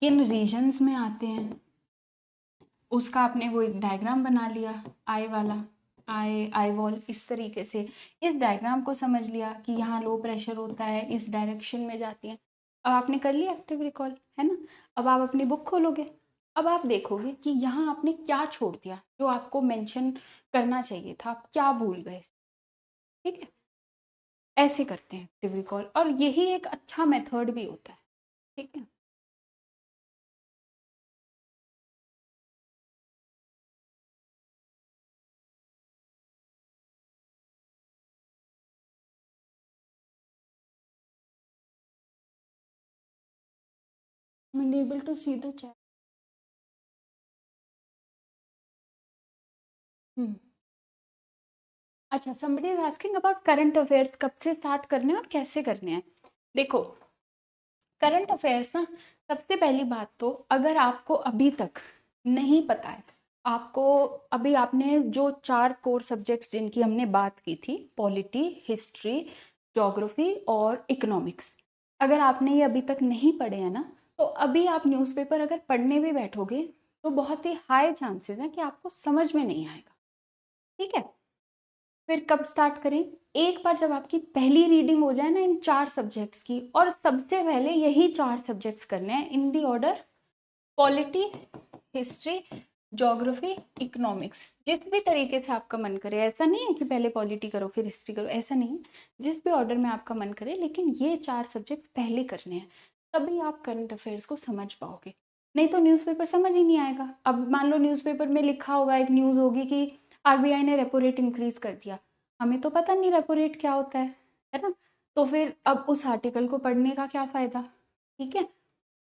किन रीजन्स में आते हैं, उसका आपने वो एक डायग्राम बना लिया, आई वाला, आई वॉल, इस तरीके से इस डायग्राम को समझ लिया कि यहाँ लो प्रेशर होता है, इस डायरेक्शन में जाती हैं। अब आपने कर लिया एक्टिव रिकॉल, है ना। अब आप अपनी बुक खोलोगे, अब आप देखोगे कि यहाँ आपने क्या छोड़ दिया जो आपको मेंशन करना चाहिए था, आप क्या भूल गए, ठीक है। ऐसे करते हैं एक्टिव रिकॉल, और यही एक अच्छा मेथड भी होता है, ठीक है। I'm unable to see the chat. हम्म, अच्छा, somebody is asking about current affairs, कब से स्टार्ट करने हैं और कैसे करने हैं। देखो करंट अफेयर्स ना, सबसे पहली बात तो अगर आपको अभी तक नहीं पता है, आपको अभी आपने जो 4 कोर सब्जेक्ट्स जिनकी हमने बात की थी, पॉलिटी, हिस्ट्री, ज्योग्राफी और इकोनॉमिक्स, अगर आपने ये अभी तक नहीं पढ़े हैं ना, तो अभी आप न्यूज़पेपर अगर पढ़ने भी बैठोगे तो बहुत ही हाई चांसेस हैं कि आपको समझ में नहीं आएगा, ठीक है। फिर कब स्टार्ट करें, एक बार जब आपकी पहली रीडिंग हो जाए ना इन 4 सब्जेक्ट्स की, और सबसे पहले यही 4 सब्जेक्ट्स करने हैं in the order, polity, history, geography, economics, जिस भी तरीके से आपका मन करे। ऐसा नहीं है कि पहले पॉलिटी करो फिर हिस्ट्री करो, ऐसा नहीं है, जिस भी ऑर्डर में आपका मन करे, लेकिन ये 4 सब्जेक्ट पहले करने हैं, तभी आप करंट अफेयर्स को समझ पाओगे। नहीं तो न्यूज़पेपर समझ ही नहीं आएगा। अब मान लो न्यूज़पेपर में लिखा होगा, एक न्यूज़ होगी कि आरबीआई ने रेपो रेट इंक्रीज कर दिया, हमें तो पता नहीं रेपो रेट क्या होता है ना। तो फिर अब उस आर्टिकल को पढ़ने का क्या फायदा, ठीक है।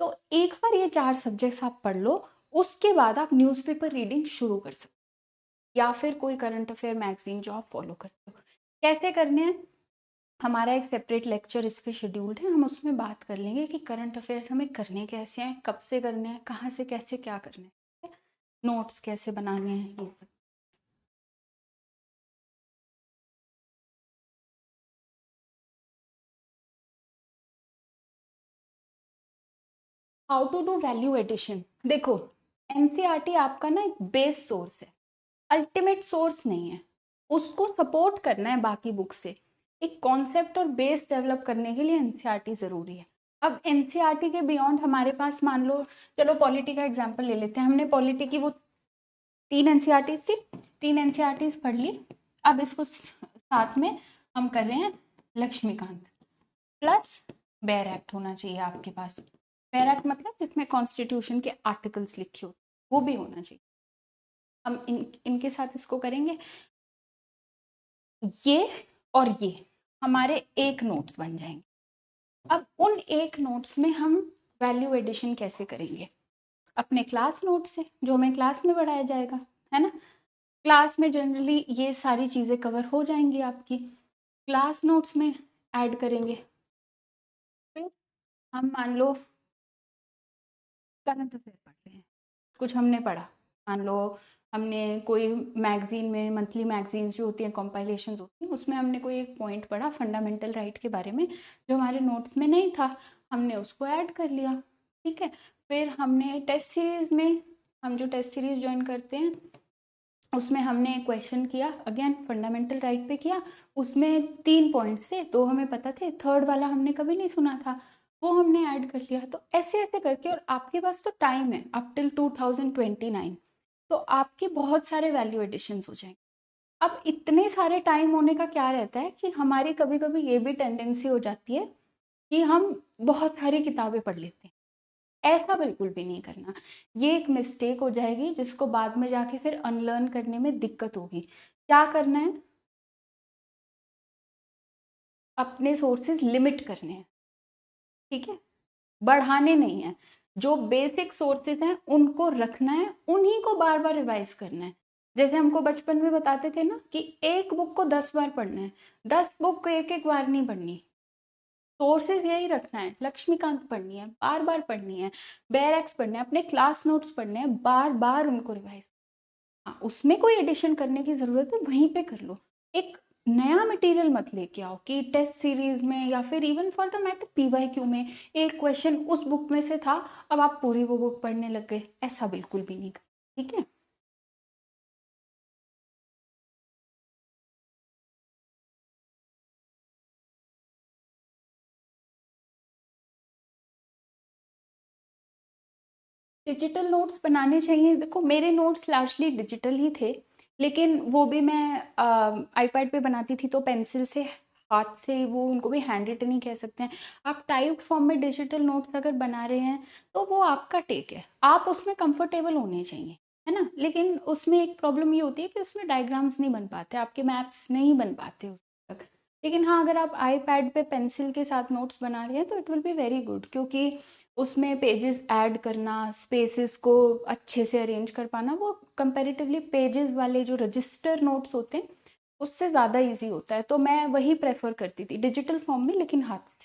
तो एक बार ये 4 सब्जेक्ट्स आप पढ़ लो, उसके बाद आप न्यूज़पेपर रीडिंग शुरू कर सकते हो, या फिर कोई करंट अफेयर मैगजीन जो आप फॉलो करते हो। कैसे करने हैं, हमारा एक सेपरेट लेक्चर इस पे शेड्यूल्ड है, हम उसमें बात कर लेंगे कि करंट अफेयर्स हमें करने कैसे हैं, कब से करने हैं, कहाँ से कैसे क्या करने हैं, नोट्स कैसे बनाने हैं, ये सब। How to do value addition, देखो एनसीईआरटी आपका ना एक बेस सोर्स है, अल्टीमेट सोर्स नहीं है, उसको सपोर्ट करना है बाकी बुक से। एक कॉन्सेप्ट और बेस डेवलप करने के लिए एनसीईआरटी जरूरी है। अब एनसीईआरटी के बियॉन्ड हमारे पास मान लो, चलो पॉलिटी का एग्जांपल ले लेते हैं, हमने पॉलिटी की वो 3 एनसीईआरटी थी, 3 एनसीईआरटी पढ़ ली। अब इसको साथ में हम कर रहे हैं लक्ष्मीकांत, प्लस बेयर एक्ट होना चाहिए आपके पास। बेयर एक्ट मतलब जिसमें कॉन्स्टिट्यूशन के आर्टिकल्स लिखे हो, वो भी होना चाहिए। हम इनके साथ इसको करेंगे, ये और ये हमारे एक नोट्स बन जाएंगे। अब उन एक नोट्स में हम वैल्यू एडिशन कैसे करेंगे, अपने क्लास नोट से, जो हमें क्लास में पढ़ाया जाएगा, है ना। क्लास में जनरली ये सारी चीज़ें कवर हो जाएंगी आपकी, क्लास नोट्स में ऐड करेंगे। फिर हम मान लो करंट अफेयर पढ़ रहे हैं, कुछ हमने पढ़ा, मान लो हमने कोई मैगजीन में, मंथली मैगजीन जो होती हैं, कंपाइलेशंस होती हैं, उसमें हमने कोई एक पॉइंट पढ़ा फंडामेंटल राइट के बारे में जो हमारे नोट्स में नहीं था, हमने उसको ऐड कर लिया। ठीक है, फिर हमने टेस्ट सीरीज में, हम जो टेस्ट सीरीज ज्वाइन करते हैं उसमें हमने एक क्वेश्चन किया, अगेन फंडामेंटल राइट पे किया, उसमें 3 पॉइंट्स थे, 2 हमें पता थे, थर्ड वाला हमने कभी नहीं सुना था, वो हमने ऐड कर लिया। तो ऐसे ऐसे करके, और आपके पास तो टाइम है अप टिल 2029, तो आपके बहुत सारे वैल्यू एडिशन हो जाएंगे। अब इतने सारे टाइम होने का क्या रहता है कि हमारी कभी कभी ये भी टेंडेंसी हो जाती है कि हम बहुत सारी किताबें पढ़ लेते हैं। ऐसा बिल्कुल भी नहीं करना, ये एक मिस्टेक हो जाएगी जिसको बाद में जाके फिर अनलर्न करने में दिक्कत होगी। क्या करना है, अपने सोर्सेज लिमिट करने हैं। ठीक है, बढ़ाने नहीं है, जो बेसिक सोर्सेज हैं उनको रखना है, उन्हीं को बार बार रिवाइज करना है। जैसे हमको बचपन में बताते थे ना कि एक बुक को 10 बार पढ़ना है, 10 बुक को एक एक बार नहीं पढ़नी। सोर्सेज यही रखना है, लक्ष्मीकांत पढ़नी है, बार बार पढ़नी है, बैरक्स पढ़ना है, अपने क्लास नोट्स पढ़ने हैं, बार बार उनको रिवाइज। हाँ, उसमें कोई एडिशन करने की जरूरत है वहीं पे कर लो। एक नया मटेरियल मत लेके आओ कि टेस्ट सीरीज में या फिर even for the matter PYQ में एक क्वेश्चन उस बुक में से था, अब आप पूरी वो बुक पढ़ने लग गए, ऐसा बिल्कुल भी नहीं कर। ठीक है, डिजिटल नोट्स बनाने चाहिए। देखो मेरे नोट्स लार्जली डिजिटल ही थे, लेकिन वो भी मैं आईपैड पे बनाती थी, तो पेंसिल से, हाथ से, वो उनको भी हैंड रिटन ही कह सकते हैं। आप टाइप्ड फॉर्म में डिजिटल नोट्स अगर बना रहे हैं तो वो आपका टेक है, आप उसमें कंफर्टेबल होने चाहिए, है ना। लेकिन उसमें एक प्रॉब्लम ये होती है कि उसमें डायग्राम्स नहीं बन पाते, आपके मैप्स नहीं बन पाते उस तक। लेकिन हाँ, अगर आप आईपैड पे पेंसिल के साथ नोट्स बना रहे हैं तो it will be very good, क्योंकि उसमें पेजेस ऐड करना, स्पेसेस को अच्छे से अरेंज कर पाना, वो कंपैरेटिवली पेजेस वाले जो रजिस्टर नोट्स होते हैं उससे ज़्यादा इजी होता है। तो मैं वही प्रेफर करती थी डिजिटल फॉर्म में, लेकिन हाथ से।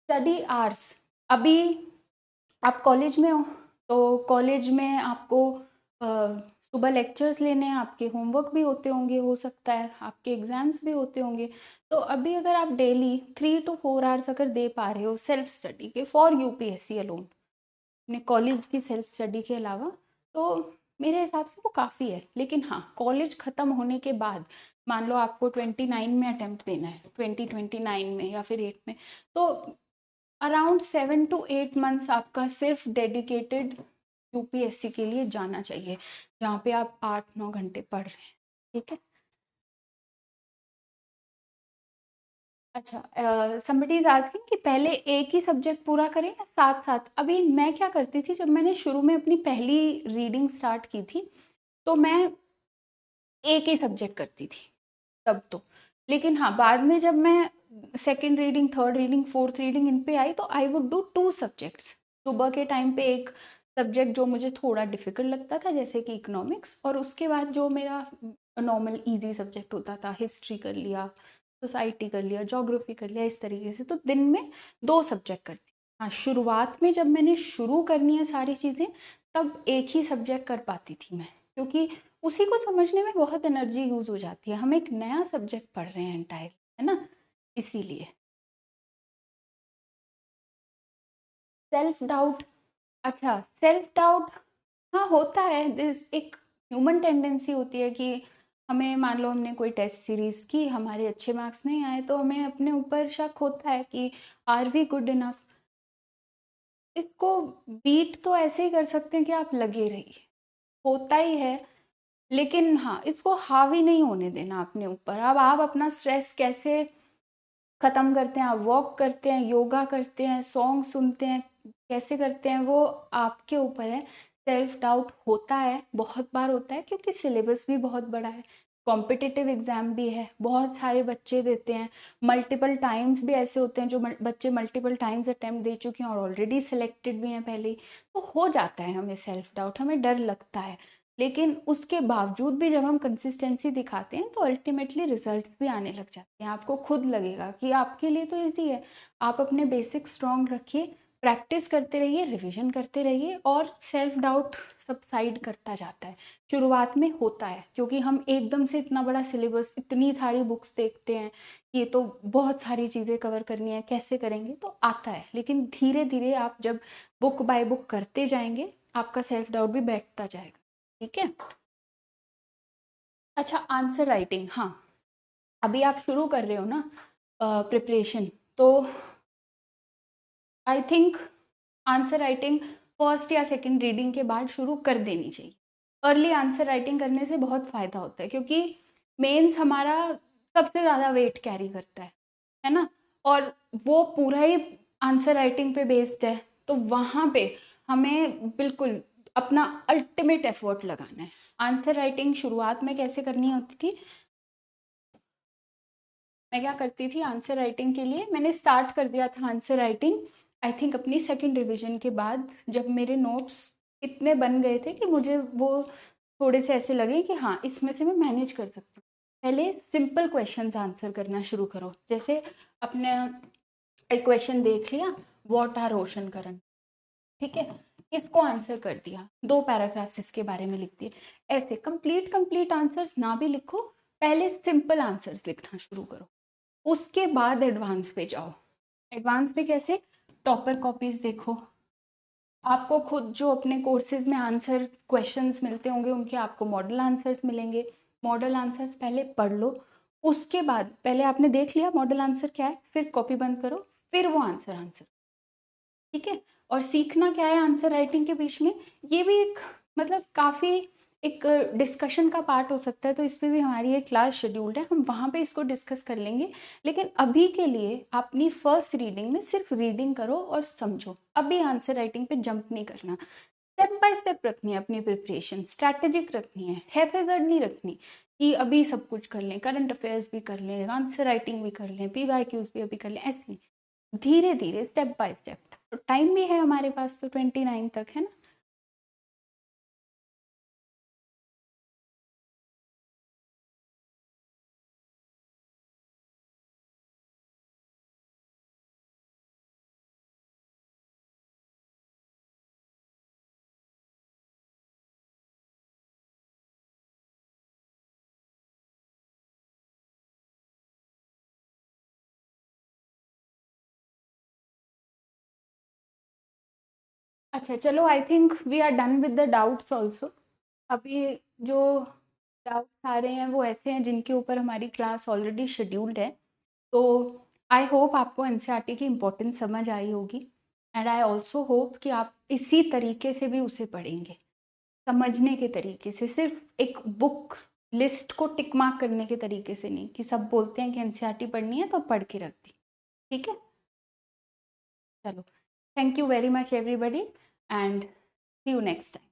स्टडी आवर्स, अभी आप कॉलेज में हो, तो कॉलेज में आपको सुबह लेक्चर्स लेने हैं, आपके होमवर्क भी होते होंगे, हो सकता है आपके एग्जाम्स भी होते होंगे। तो अभी अगर आप डेली 3 to 4 आवर्स अगर दे पा रहे हो सेल्फ स्टडी के, फॉर यूपीएससी अलोन, अपने कॉलेज की सेल्फ स्टडी के अलावा, तो मेरे हिसाब से वो काफ़ी है। लेकिन हाँ, कॉलेज ख़त्म होने के बाद मान लो आपको 29 में अटेम्प्ट देना है, 2029 में या फिर 8 में, तो अराउंड 7 to 8 मंथ्स आपका सिर्फ डेडिकेटेड यूपीएससी के लिए जाना चाहिए, जहाँ पे आप 8-9 घंटे पढ़ रहे हैं। ठीक है। अच्छा, समबडी इज आस्किंग कि पहले एक ही सब्जेक्ट पूरा करें या साथ साथ। अभी मैं क्या करती थी, जब मैंने शुरू में अपनी पहली रीडिंग स्टार्ट की थी तो मैं एक ही सब्जेक्ट करती थी तब तो। लेकिन हाँ, बाद में जब मैं second reading, third reading, fourth reading in पे आई तो आई वुड डू 2 सब्जेक्ट्स। सुबह के टाइम पे एक सब्जेक्ट जो मुझे थोड़ा डिफिकल्ट लगता था जैसे कि इकोनॉमिक्स, और उसके बाद जो मेरा नॉर्मल इजी सब्जेक्ट होता था, हिस्ट्री कर लिया, सोसाइटी कर लिया, ज्योग्राफी कर लिया, इस तरीके से। तो दिन में 2 सब्जेक्ट करती। हाँ, शुरुआत में जब मैंने शुरू करनी है सारी चीज़ें, तब एक ही सब्जेक्ट कर पाती थी मैं, क्योंकि उसी को समझने में बहुत एनर्जी यूज हो जाती है, हम एक नया सब्जेक्ट पढ़ रहे हैं एंटायर, है ना, इसीलिए। सेल्फ डाउट, अच्छा सेल्फ डाउट, हाँ होता है, दिस एक ह्यूमन टेंडेंसी होती है कि हमें, मान लो हमने कोई टेस्ट सीरीज की, हमारे अच्छे मार्क्स नहीं आए, तो हमें अपने ऊपर शक होता है कि आर वी गुड इनफ। इसको बीट तो ऐसे ही कर सकते हैं कि आप लगे रहिए, होता ही है। लेकिन हाँ, इसको हावी नहीं होने देना अपने ऊपर। अब आप अपना स्ट्रेस कैसे खत्म करते हैं, आप वॉक करते हैं, योगा करते हैं, सॉन्ग सुनते हैं, कैसे करते हैं, वो आपके ऊपर है। सेल्फ डाउट होता है, बहुत बार होता है, क्योंकि सिलेबस भी बहुत बड़ा है, कॉम्पिटिटिव एग्जाम भी है, बहुत सारे बच्चे देते हैं, मल्टीपल टाइम्स भी ऐसे होते हैं जो बच्चे मल्टीपल टाइम्स अटेम्प्ट दे चुके हैं और ऑलरेडी सिलेक्टेड भी हैं पहले ही। तो हो जाता है हमें सेल्फ डाउट, हमें डर लगता है। लेकिन उसके बावजूद भी जब हम कंसिस्टेंसी दिखाते हैं तो अल्टीमेटली रिजल्ट्स भी आने लग जाते हैं, आपको खुद लगेगा कि आपके लिए तो इजी है। आप अपने बेसिक स्ट्रॉन्ग रखिए, प्रैक्टिस करते रहिए, रिवीजन करते रहिए और सेल्फ डाउट सबसाइड करता जाता है। शुरुआत में होता है क्योंकि हम एकदम से इतना बड़ा सिलेबस, इतनी सारी बुक्स देखते हैं, ये तो बहुत सारी चीज़ें कवर करनी है, कैसे करेंगे, तो आता है। लेकिन धीरे धीरे आप जब बुक बाय बुक करते जाएंगे आपका सेल्फ डाउट भी बैठता जाएगा। ठीक है। अच्छा, आंसर राइटिंग, हाँ, अभी आप शुरू कर रहे हो ना प्रिपरेशन, तो I think answer writing first या सेकंड रीडिंग के बाद शुरू कर देनी चाहिए। अर्ली आंसर राइटिंग करने से बहुत फ़ायदा होता है क्योंकि मेंस हमारा सबसे ज़्यादा वेट कैरी करता है ना, और वो पूरा ही आंसर राइटिंग पे बेस्ड है, तो वहाँ पे हमें बिल्कुल अपना अल्टीमेट एफर्ट लगाना है। आंसर राइटिंग शुरुआत में कैसे करनी होती थी, मैं क्या करती थी आंसर राइटिंग के लिए, मैंने स्टार्ट कर दिया था आंसर राइटिंग आई थिंक अपनी सेकंड रिवीजन के बाद, जब मेरे नोट्स इतने बन गए थे कि मुझे वो थोड़े से ऐसे लगे कि हाँ इसमें से मैं मैनेज कर सकती हूँ। पहले सिंपल क्वेश्चंस आंसर करना शुरू करो। जैसे अपने एक क्वेश्चन देख लिया, व्हाट आर ओशन करंट, ठीक है, इसको आंसर कर दिया, 2 पैराग्राफ्स इसके बारे में लिख दिए। ऐसे कंप्लीट आंसर्स ना भी लिखो, पहले सिंपल आंसर्स लिखना शुरू करो, उसके बाद एडवांस पे जाओ। एडवांस पे कैसे, टॉपर कॉपीज देखो, आपको खुद जो अपने कोर्सेज में आंसर क्वेश्चंस मिलते होंगे उनके आपको मॉडल आंसर्स मिलेंगे, मॉडल आंसर्स पहले पढ़ लो। उसके बाद पहले आपने देख लिया मॉडल आंसर क्या है, फिर कॉपी बंद करो, फिर वो आंसर, ठीक है। और सीखना क्या है आंसर राइटिंग के बीच में, ये भी एक मतलब काफ़ी एक डिस्कशन का पार्ट हो सकता है, तो इस पे भी हमारी एक क्लास शेड्यूल्ड है, हम वहाँ पे इसको डिस्कस कर लेंगे। लेकिन अभी के लिए अपनी फर्स्ट रीडिंग में सिर्फ रीडिंग करो और समझो, अभी आंसर राइटिंग पे जंप नहीं करना। स्टेप बाय स्टेप रखनी है अपनी प्रिपरेशन, स्ट्रैटेजिक रखनी है, हैफेजर्ड नहीं रखनी कि अभी सब कुछ कर लें, करंट अफेयर्स भी कर लें, आंसर राइटिंग भी कर लें, PYQs भी अभी कर लें, ऐसे नहीं, धीरे धीरे स्टेप बाय स्टेप। तो टाइम भी है हमारे पास, तो 29 तक है ना। अच्छा चलो, I think we are done with the doubts also. अभी जो डाउट्स आ रहे हैं वो ऐसे हैं जिनके ऊपर हमारी क्लास ऑलरेडी शेड्यूल्ड है, तो आई होप आपको एनसीईआरटी की इम्पोर्टेंस समझ आई होगी, एंड आई ऑल्सो होप कि आप इसी तरीके से भी उसे पढ़ेंगे, समझने के तरीके से, सिर्फ एक बुक लिस्ट को टिक मार्क करने के तरीके से नहीं कि सब बोलते हैं कि एनसीईआरटी पढ़नी है तो पढ़ के रख दी। ठीक है, चलो, thank you very much everybody and see you next time.